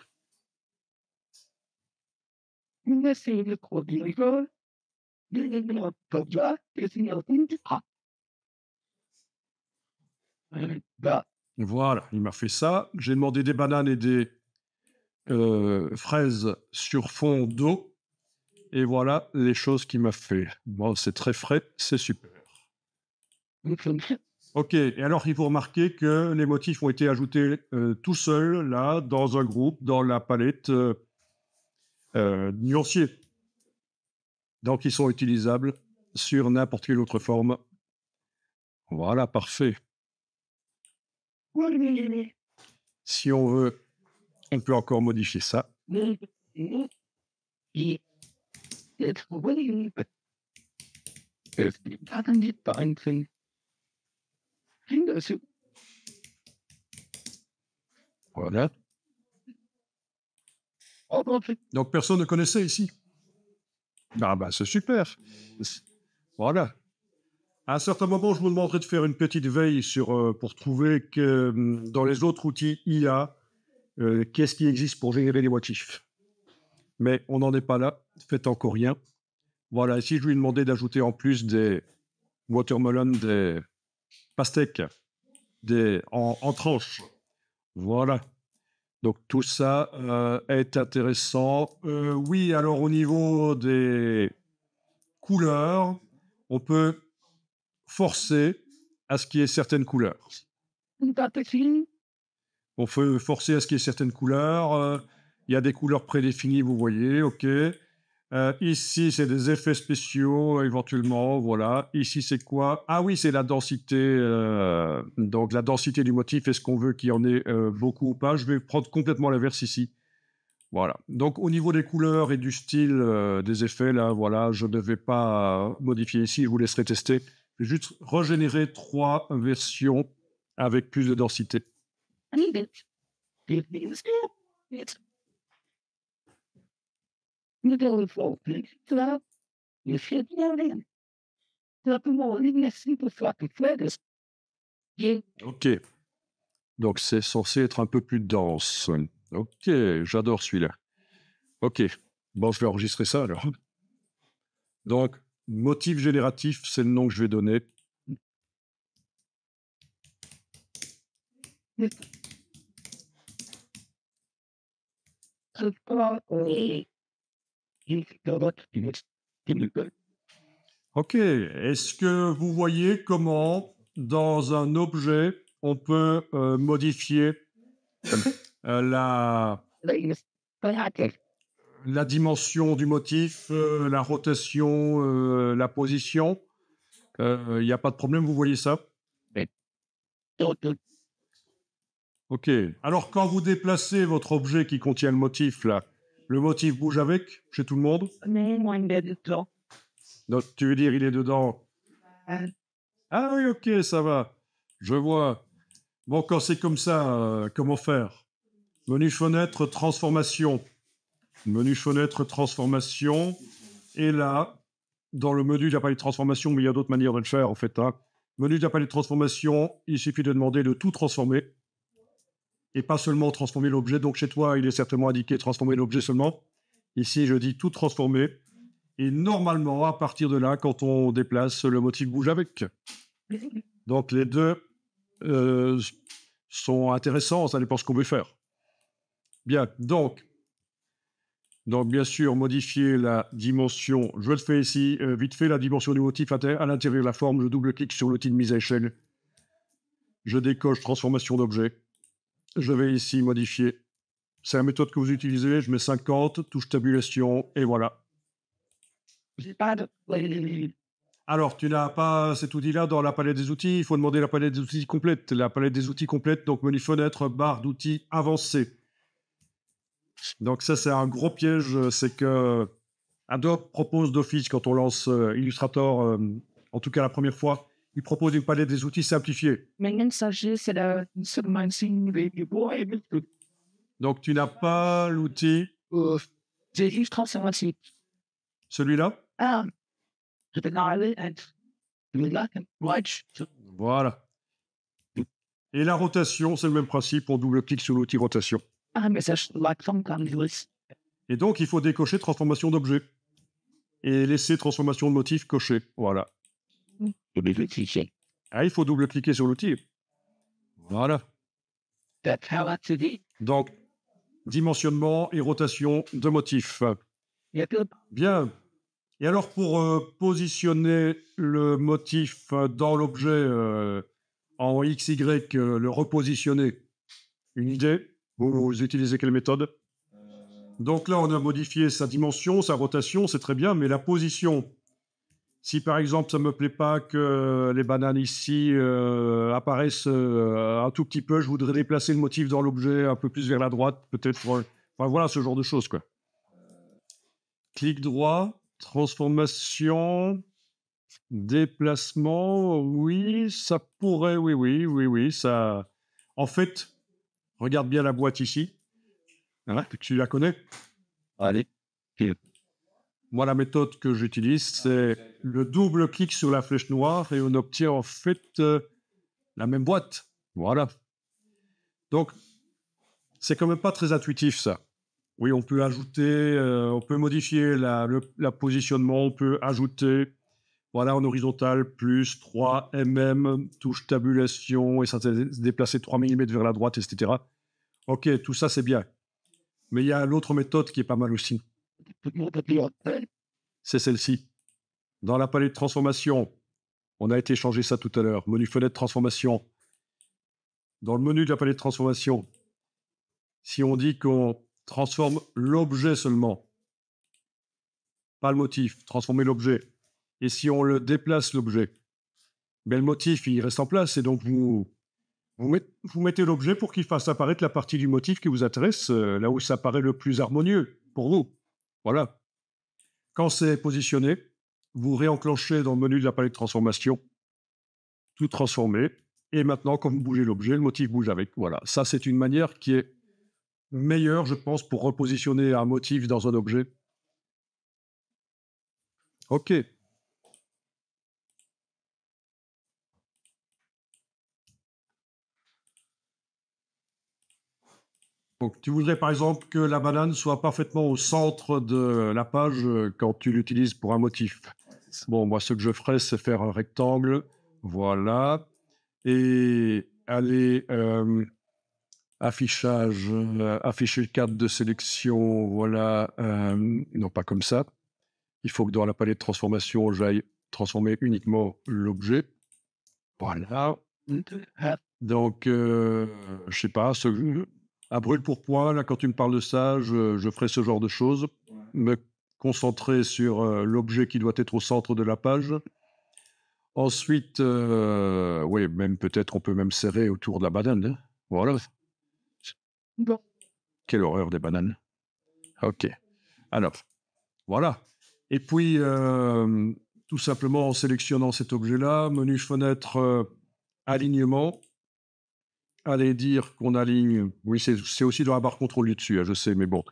Voilà, il m'a fait ça. J'ai demandé des bananes et des fraises sur fond d'eau. Et voilà les choses qu'il m'a fait. Bon, c'est très frais, c'est super. Ok, et alors il faut remarquer que les motifs ont été ajoutés tout seuls, là, dans un groupe, dans la palette nuancier. Donc ils sont utilisables sur n'importe quelle autre forme. Voilà, parfait. Si on veut, on peut encore modifier ça. Voilà. Donc personne ne connaissait ici. Ah bah c'est super. Voilà. À un certain moment, je vous demanderai de faire une petite veille pour trouver que dans les autres outils IA, qu'est-ce qui existe pour générer des motifs. Mais on n'en est pas là. Faites encore rien. Voilà. Ici, je lui ai demandé d'ajouter en plus des watermelon, des pastèques, en tranches. Voilà. Donc tout ça est intéressant. Oui, alors au niveau des couleurs, on peut forcer à ce qu'il y ait certaines couleurs. On peut forcer à ce qu'il y ait certaines couleurs. Il y a des couleurs prédéfinies, vous voyez, ok. Ici, c'est des effets spéciaux, éventuellement, voilà. Ici, c'est quoi? Ah oui, c'est la densité. Donc, la densité du motif, est-ce qu'on veut qu'il y en ait beaucoup ou pas? Je vais prendre complètement l'inverse ici. Voilà. Donc, au niveau des couleurs et du style des effets, là, voilà, je ne vais pas modifier ici, je vous laisserai tester. Je vais juste régénérer 3 versions avec plus de densité. Ok. Donc, c'est censé être un peu plus dense. Ok, j'adore celui-là. Ok. Bon, je vais enregistrer ça alors. Donc, motif génératif, c'est le nom que je vais donner. Ok. Est-ce que vous voyez comment, dans un objet, on peut modifier la dimension du motif, la rotation, la position? Il n'y a pas de problème, vous voyez ça? Ok. Alors, quand vous déplacez votre objet qui contient le motif, là, le motif bouge avec, chez tout le monde? Donc, tu veux dire, il est dedans? Ah oui, ok, ça va. Je vois. Bon, quand c'est comme ça, comment faire? Menu fenêtre, transformation. Menu fenêtre, transformation. Et là, dans le menu d'appareil de transformation, mais il y a d'autres manières de le faire en fait, hein. Menu d'appareil de transformation, il suffit de demander de tout transformer et pas seulement transformer l'objet. Donc chez toi, il est certainement indiqué transformer l'objet seulement. Ici, je dis tout transformer. Et normalement, à partir de là, quand on déplace, le motif bouge avec. Donc les deux euh, sont intéressants, ça dépend ce qu'on veut faire. Bien, donc bien sûr, modifier la dimension. Je le fais ici, vite fait, la dimension du motif à l'intérieur de la forme. Je double-clique sur l'outil de mise à échelle. Je décoche transformation d'objet. Je vais ici modifier. C'est la méthode que vous utilisez. Je mets 50, touche tabulation, et voilà. Alors, tu n'as pas cet outil-là dans la palette des outils. Il faut demander la palette des outils complète. La palette des outils complète, donc menu fenêtre, barre d'outils avancés. Donc ça, c'est un gros piège. C'est que Adobe propose d'office, quand on lance Illustrator, en tout cas la première fois, il propose une palette des outils simplifiée. Donc tu n'as pas l'outil, celui-là. Voilà. Et la rotation, c'est le même principe. On double-clique sur l'outil rotation. Et donc, il faut décocher transformation d'objet. Et laisser transformation de motif coché. Voilà. Ah, il faut double-cliquer sur l'outil. Voilà. Donc, dimensionnement et rotation de motif. Bien. Et alors, pour positionner le motif dans l'objet en XY, le repositionner, une idée? Vous utilisez quelle méthode? Donc là, on a modifié sa dimension, sa rotation, c'est très bien, mais la position, si par exemple, ça ne me plaît pas que les bananes ici apparaissent un tout petit peu, je voudrais déplacer le motif dans l'objet un peu plus vers la droite, peut-être. Enfin, voilà, ce genre de choses, quoi. Clic droit, transformation, déplacement, oui, ça pourrait, oui, ça... En fait, regarde bien la boîte ici. Hein, tu la connais? Allez. Moi, la méthode que j'utilise, c'est le double-clic sur la flèche noire et on obtient en fait la même boîte. Voilà. Donc, c'est quand même pas très intuitif, ça. Oui, on peut ajouter, on peut modifier la positionnement, on peut ajouter, voilà, en horizontal, plus 3 mm, touche tabulation, et ça se déplacer 3 mm vers la droite, etc. Ok, tout ça, c'est bien. Mais il y a l'autre méthode qui est pas mal aussi. C'est celle-ci. Dans la palette de transformation, on a été changer ça tout à l'heure. Menu fenêtre transformation. Dans le menu de la palette de transformation, si on dit qu'on transforme l'objet seulement, pas le motif, transformer l'objet, et si on le déplace l'objet, ben le motif il reste en place et donc vous mettez l'objet pour qu'il fasse apparaître la partie du motif qui vous intéresse, là où ça paraît le plus harmonieux pour vous. Voilà. Quand c'est positionné, vous réenclenchez dans le menu de la palette de transformation, tout transformer, et maintenant, quand vous bougez l'objet, le motif bouge avec. Voilà. Ça, c'est une manière qui est meilleure, je pense, pour repositionner un motif dans un objet. OK. Donc, tu voudrais par exemple que la banane soit parfaitement au centre de la page quand tu l'utilises pour un motif. Bon, moi, ce que je ferais, c'est faire un rectangle. Voilà. Et aller affichage, afficher le cadre de sélection. Voilà. Non, pas comme ça. Il faut que dans la palette de transformation, j'aille transformer uniquement l'objet. Voilà. Donc, je sais pas, à brûle pour point, là, quand tu me parles de ça, je ferai ce genre de choses. Me concentrer sur l'objet qui doit être au centre de la page. Ensuite, oui, même peut-être on peut même serrer autour de la banane. Hein. Voilà. Bon. Quelle horreur des bananes. OK. Alors, voilà. Et puis, tout simplement en sélectionnant cet objet-là, menu fenêtre alignement, allez dire qu'on aligne, oui, c'est aussi dans la barre contrôle du dessus, hein, je sais, mais bon,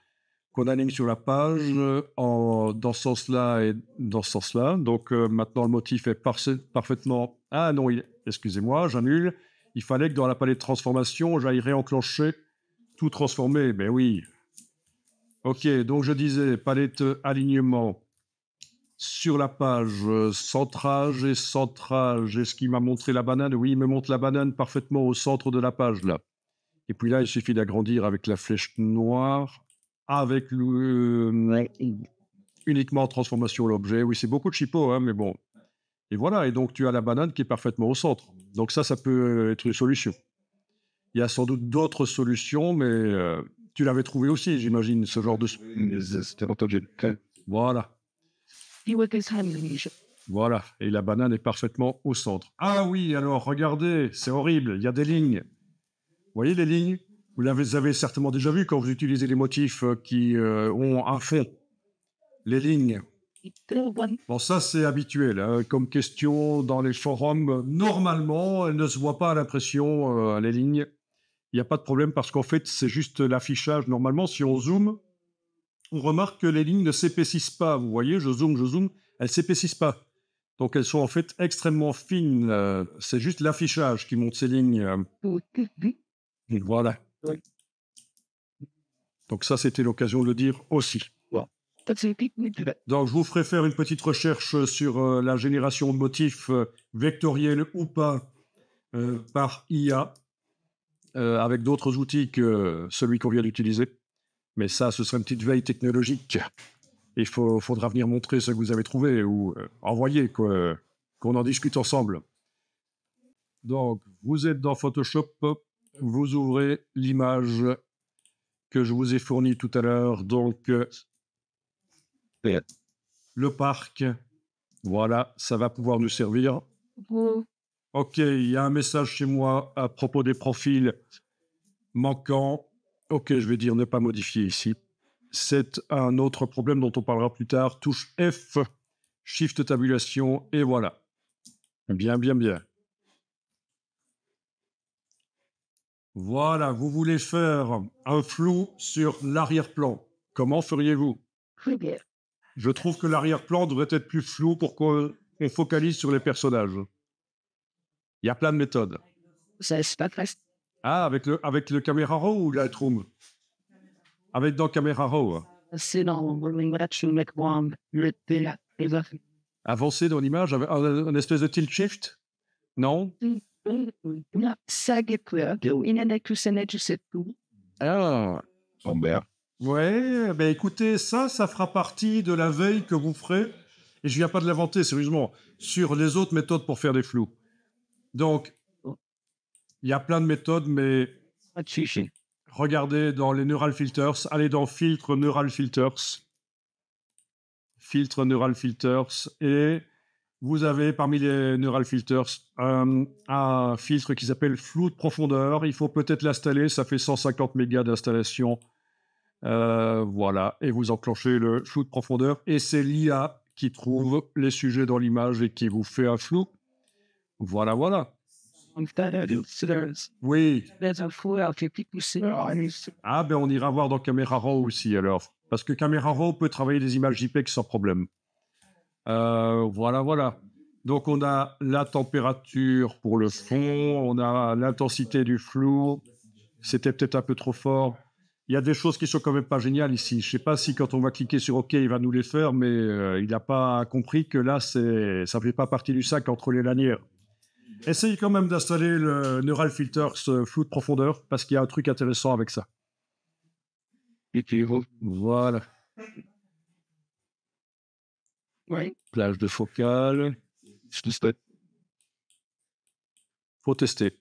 qu'on aligne sur la page dans ce sens-là et dans ce sens-là. Donc maintenant, le motif est parfaitement... Ah non, excusez-moi, j'annule. Il fallait que dans la palette de transformation, j'aille réenclencher tout transformer. Ben oui. Ok, donc je disais palette alignement sur la page, centrage et centrage. Est-ce qu'il m'a montré la banane? Oui, il me montre la banane parfaitement au centre de la page, là. Et puis là, il suffit d'agrandir avec la flèche noire, avec uniquement transformation l'objet. Oui, c'est beaucoup de chipots, hein, mais bon. Et voilà, et donc tu as la banane qui est parfaitement au centre. Donc ça peut être une solution. Il y a sans doute d'autres solutions, mais tu l'avais trouvé aussi, j'imagine, ce genre de... C'était entendu. Voilà. Voilà, et la banane est parfaitement au centre. Ah oui, alors, regardez, c'est horrible, il y a des lignes. Vous voyez les lignes? Vous avez certainement déjà vu quand vous utilisez les motifs qui ont un fond. Les lignes. Bon, ça, c'est habituel. Hein, comme question dans les forums, normalement, elles ne se voient pas à l'impression, les lignes. Il n'y a pas de problème parce qu'en fait, c'est juste l'affichage. Normalement, si on zoome, on remarque que les lignes ne s'épaississent pas. Vous voyez, je zoome, elles ne s'épaississent pas. Donc, elles sont en fait extrêmement fines. C'est juste l'affichage qui monte ces lignes. Voilà. Donc ça, c'était l'occasion de le dire aussi. Donc, je vous ferai faire une petite recherche sur la génération de motifs vectoriels ou pas par IA, avec d'autres outils que celui qu'on vient d'utiliser. Mais ça, ce serait une petite veille technologique. Il faudra venir montrer ce que vous avez trouvé ou envoyer, qu'on en discute ensemble. Donc, vous êtes dans Photoshop, vous ouvrez l'image que je vous ai fournie tout à l'heure. Donc, le parc, voilà, ça va pouvoir nous servir. Ok, il y a un message chez moi à propos des profils manquants. Ok, je vais dire ne pas modifier ici. C'est un autre problème dont on parlera plus tard. Touche F, Shift tabulation, et voilà. Bien. Voilà, vous voulez faire un flou sur l'arrière-plan. Comment feriez-vous? Je trouve que l'arrière-plan devrait être plus flou pour qu'on focalise sur les personnages. Il y a plein de méthodes. Ah, avec le Camera Raw ou Lightroom? Avec dans Camera Raw. Avancer dans l'image avec un espèce de tilt shift? Non? Ah. Ouais, ben écoutez, ça fera partie de la veille que vous ferez, et je viens pas de l'inventer, sérieusement, sur les autres méthodes pour faire des flous. Donc, il y a plein de méthodes, mais regardez dans les Neural Filters, allez dans Filtre Neural Filters, et vous avez parmi les Neural Filters un filtre qui s'appelle Flou de profondeur. Il faut peut-être l'installer, ça fait 150 mégas d'installation. Voilà, et vous enclenchez le flou de profondeur, et c'est l'IA qui trouve les sujets dans l'image et qui vous fait un flou. Voilà. Oui. Ah ben on ira voir dans Camera Raw aussi alors, parce que Camera Raw peut travailler des images JPEG sans problème. Voilà. Donc on a la température pour le fond, on a l'intensité du flou. C'était peut-être un peu trop fort. Il y a des choses qui sont quand même pas géniales ici. Je sais pas si quand on va cliquer sur OK, il va nous les faire, mais il n'a pas compris que là, ça fait pas partie du sac entre les lanières. Essayez quand même d'installer le Neural Filters flou de profondeur, parce qu'il y a un truc intéressant avec ça. Voilà. Oui. Plage de focale. Faut tester.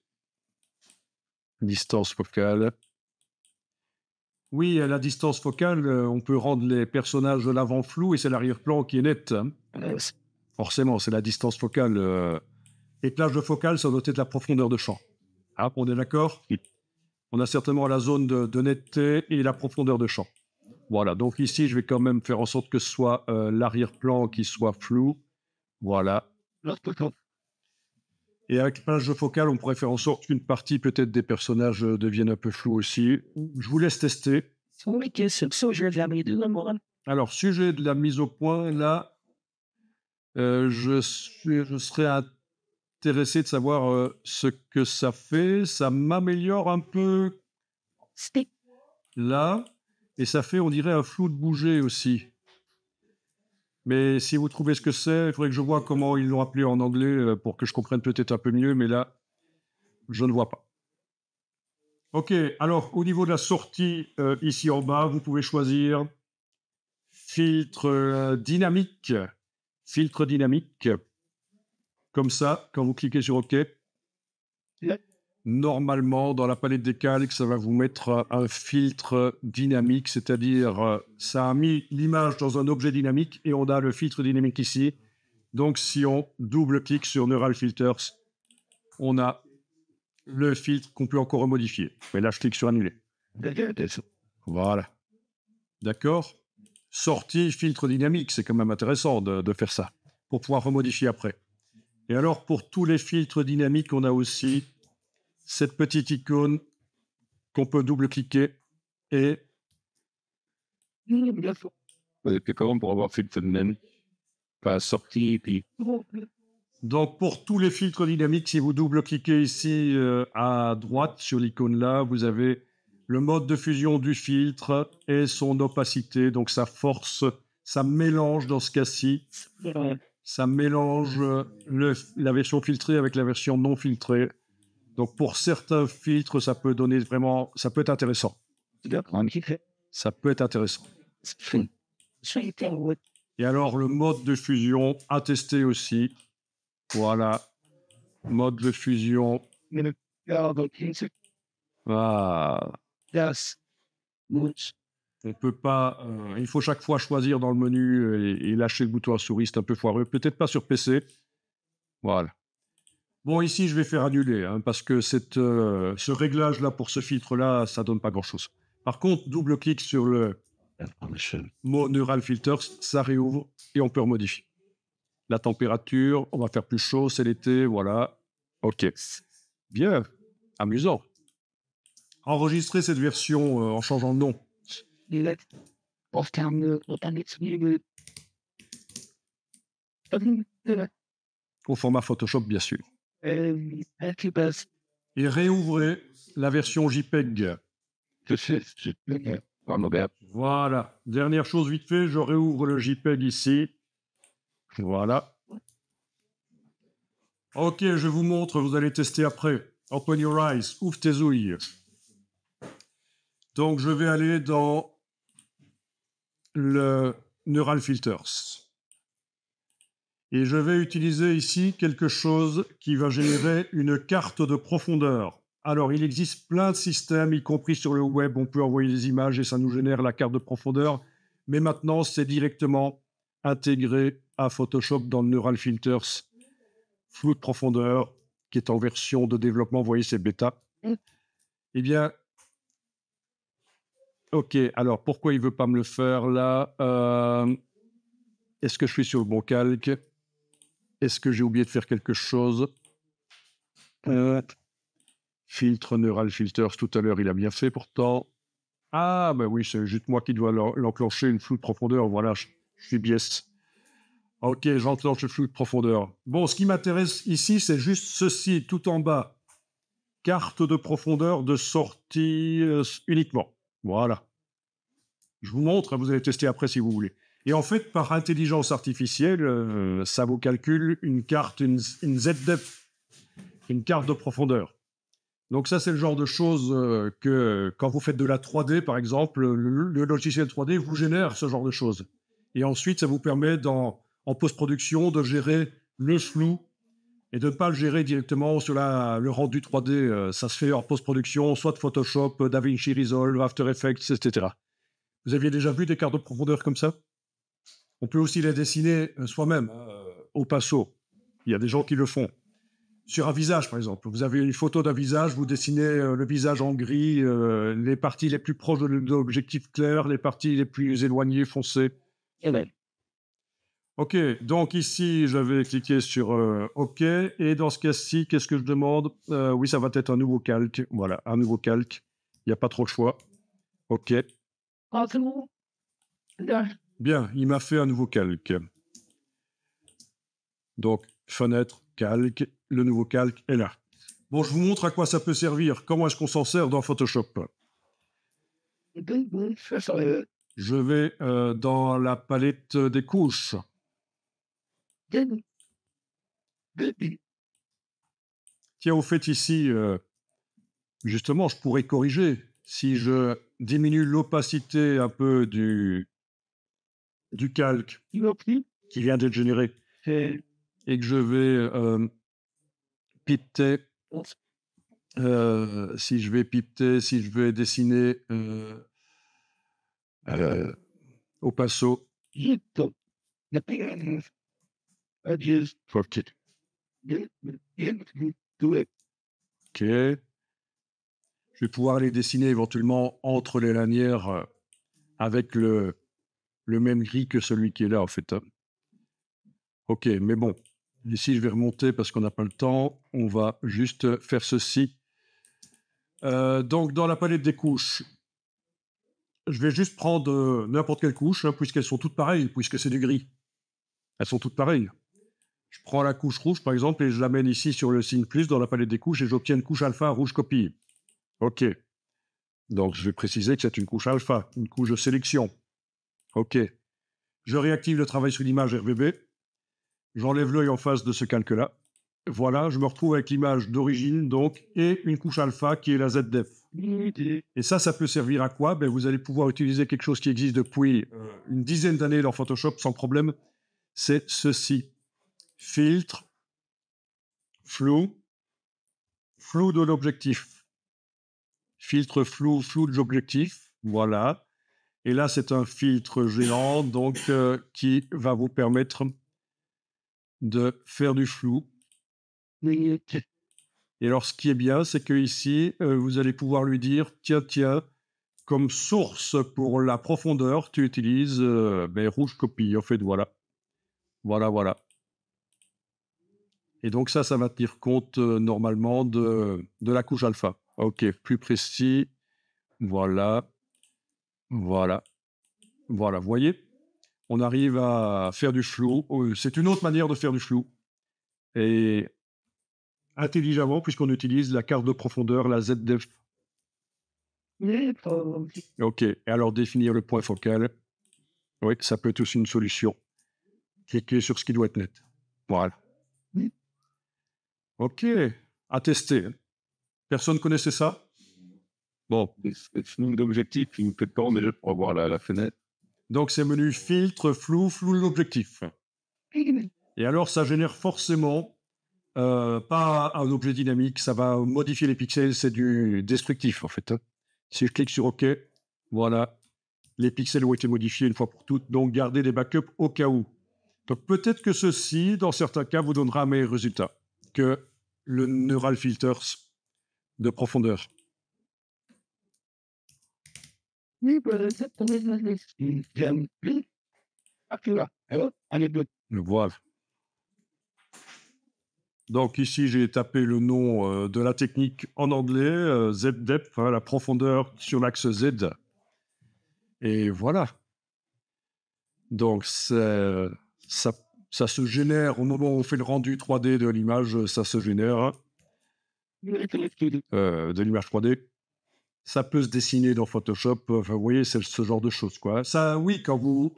Distance focale. Oui, à la distance focale, on peut rendre les personnages de l'avant flous et c'est l'arrière-plan qui est net. Hein. Forcément, c'est la distance focale. Les plages de focale, ça doit être la profondeur de champ. Ah, on est d'accord? On a certainement la zone de netteté et la profondeur de champ. Voilà, donc ici, je vais quand même faire en sorte que ce soit l'arrière-plan qui soit flou. Voilà. Et avec l'image focale, on pourrait faire en sorte qu'une partie peut-être des personnages devienne un peu floue aussi. Je vous laisse tester. Alors, sujet de la mise au point, là, je serais intéressé de savoir ce que ça fait. Ça m'améliore un peu là, et ça fait, on dirait, un flou de bouger aussi. Mais si vous trouvez ce que c'est, il faudrait que je vois comment ils l'ont appelé en anglais pour que je comprenne peut-être un peu mieux, mais là, je ne vois pas. Ok, alors au niveau de la sortie, ici en bas, vous pouvez choisir filtre dynamique. Filtre dynamique. Comme ça, quand vous cliquez sur OK, normalement, dans la palette des calques, ça va vous mettre un filtre dynamique, c'est-à-dire ça a mis l'image dans un objet dynamique et on a le filtre dynamique ici. Donc, si on double-clique sur Neural Filters, on a le filtre qu'on peut encore remodifier. Mais là, je clique sur Annuler. Voilà. D'accord. Sortie filtre dynamique, c'est quand même intéressant de faire ça, pour pouvoir remodifier après. Et alors, pour tous les filtres dynamiques, on a aussi cette petite icône qu'on peut double-cliquer et... Et comment pour avoir fait le même, pas sorti, puis... Donc, pour tous les filtres dynamiques, si vous double-cliquez ici à droite sur l'icône là, vous avez le mode de fusion du filtre et son opacité. Donc, ça force, ça mélange dans ce cas-ci, ça mélange la version filtrée avec la version non filtrée. Donc, pour certains filtres, ça peut donner vraiment, ça peut être intéressant. Ça peut être intéressant. Et alors, le mode de fusion à tester aussi. Voilà. Mode de fusion. Voilà. On peut pas. Il faut chaque fois choisir dans le menu et lâcher le bouton à souris. C'est un peu foireux. Peut-être pas sur PC. Voilà. Bon, ici, je vais faire annuler parce que ce réglage-là pour ce filtre-là, ça donne pas grand-chose. Par contre, double-clic sur le mot Neural Filters, ça réouvre et on peut remodifier. La température, on va faire plus chaud, c'est l'été, voilà. OK. Bien, amusant. Enregistrer cette version en changeant de nom. Au format Photoshop, bien sûr. Et réouvrez la version JPEG. Voilà. Dernière chose vite fait, je réouvre le JPEG ici. Voilà. Ok, je vous montre, vous allez tester après. Open your eyes, ouvre tes ouilles. Donc, je vais aller dans le Neural Filters. Et je vais utiliser ici quelque chose qui va générer une carte de profondeur. Alors, il existe plein de systèmes, y compris sur le web, on peut envoyer des images et ça nous génère la carte de profondeur. Mais maintenant, c'est directement intégré à Photoshop dans le Neural Filters. Flou de profondeur, qui est en version de développement, vous voyez, c'est bêta. Eh bien, ok, alors pourquoi il ne veut pas me le faire là Est-ce que je suis sur le bon calque? Est-ce que j'ai oublié de faire quelque chose? Filtre Neural Filters, tout à l'heure, il a bien fait pourtant. Ah, ben oui, c'est juste moi qui dois l'enclencher, une flou de profondeur. Voilà, je suis biais. Ok, j'enclenche le flou de profondeur. Bon, ce qui m'intéresse ici, c'est juste ceci, tout en bas. Carte de profondeur de sortie uniquement. Voilà. Je vous montre, vous allez tester après si vous voulez. Et en fait, par intelligence artificielle, ça vous calcule une carte, une ZDepth, une carte de profondeur. Donc ça, c'est le genre de choses que quand vous faites de la 3D, par exemple, le logiciel 3D vous génère ce genre de choses. Et ensuite, ça vous permet en post-production de gérer le flou et de ne pas le gérer directement sur le rendu 3D. Ça se fait en post-production, soit de Photoshop, DaVinci Resolve, After Effects, etc. Vous aviez déjà vu des cartes de profondeur comme ça? On peut aussi les dessiner soi-même, au pinceau. Il y a des gens qui le font. Sur un visage, par exemple. Vous avez une photo d'un visage, vous dessinez le visage en gris, les parties les plus proches de l'objectif clair, les parties les plus éloignées foncées. OK, donc ici, je vais cliquer sur OK. Et dans ce cas-ci, qu'est-ce que je demande? Oui, ça va être un nouveau calque. Voilà, un nouveau calque. Il n'y a pas trop le choix. OK. Bien, il m'a fait un nouveau calque. Donc, fenêtre, calque, le nouveau calque est là. Bon, je vous montre à quoi ça peut servir. Comment est-ce qu'on s'en sert dans Photoshop? Je vais dans la palette des couches. Tiens, au fait, ici, justement, je pourrais corriger. Si je diminue l'opacité un peu du calque qui vient d'être généré et que je vais pipeter, si je vais pipeter, si je vais dessiner au pinceau. OK. OK. Je vais pouvoir les dessiner éventuellement entre les lanières avec le même gris que celui qui est là, en fait, hein. OK, mais bon, ici, je vais remonter parce qu'on n'a pas le temps. On va juste faire ceci. Donc, dans la palette des couches, je vais juste prendre n'importe quelle couche, hein, puisqu'elles sont toutes pareilles, puisque c'est du gris. Elles sont toutes pareilles. Je prends la couche rouge, par exemple, et je l'amène ici sur le signe plus dans la palette des couches et j'obtiens une couche alpha rouge copie. OK. Donc, je vais préciser que c'est une couche alpha, une couche de sélection. OK. Je réactive le travail sur l'image RVB. J'enlève l'œil en face de ce calque-là. Voilà, je me retrouve avec l'image d'origine, donc, et une couche alpha qui est la ZDF. Et ça peut servir à quoi? Ben, vous allez pouvoir utiliser quelque chose qui existe depuis une dizaine d'années dans Photoshop sans problème. C'est ceci. Filtre, flou, flou de l'objectif. Filtre flou, flou de l'objectif. Voilà. Et là, c'est un filtre géant, donc, qui va vous permettre de faire du flou. Et alors, ce qui est bien, c'est que ici, vous allez pouvoir lui dire, tiens, comme source pour la profondeur, tu utilises rouge copie. En fait, voilà. Voilà. Et donc ça va tenir compte normalement de la couche alpha. OK, plus précis. Voilà. Vous voyez? On arrive à faire du flou. C'est une autre manière de faire du flou. Et intelligemment, puisqu'on utilise la carte de profondeur, la ZDF. OK. Et alors, définir le point focal. Oui, ça peut être aussi une solution. Cliquez sur ce qui doit être net. Voilà. OK. À tester. Personne connaissait ça? Bon. Flou d'objectif, il me fait peur déjà pour avoir la fenêtre. Donc, c'est menu filtre, flou l'objectif. Et alors, ça génère forcément pas un objet dynamique, ça va modifier les pixels, c'est du destructif en fait, hein. Si je clique sur OK, voilà, les pixels ont été modifiés une fois pour toutes, donc gardez des backups au cas où. Donc peut-être que ceci, dans certains cas, vous donnera un meilleur résultat que le Neural Filters de profondeur. Voilà. Donc ici, j'ai tapé le nom de la technique en anglais, Z-Depth, hein, la profondeur sur l'axe Z. Et voilà. Donc ça se génère au moment où on fait le rendu 3D de l'image, ça se génère de l'image 3D. Ça peut se dessiner dans Photoshop. Enfin, vous voyez, c'est ce genre de choses, quoi. Ça, oui, quand vous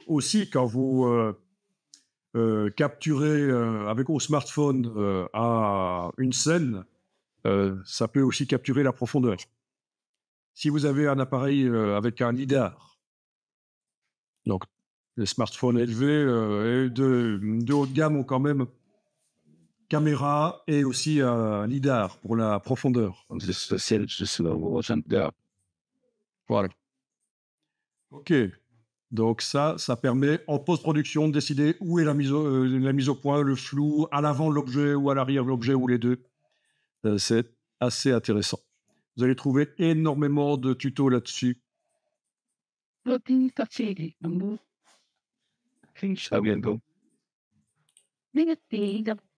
capturez avec vos smartphones à une scène, ça peut aussi capturer la profondeur. Si vous avez un appareil avec un lidar, donc les smartphones élevés et de haut de gamme ont quand même caméra et aussi un lidar pour la profondeur. Voilà. OK. Donc ça permet en post-production de décider où est la mise au point, le flou, à l'avant de l'objet ou à l'arrière de l'objet ou les deux. C'est assez intéressant. Vous allez trouver énormément de tutos là-dessus. À bientôt. Negative.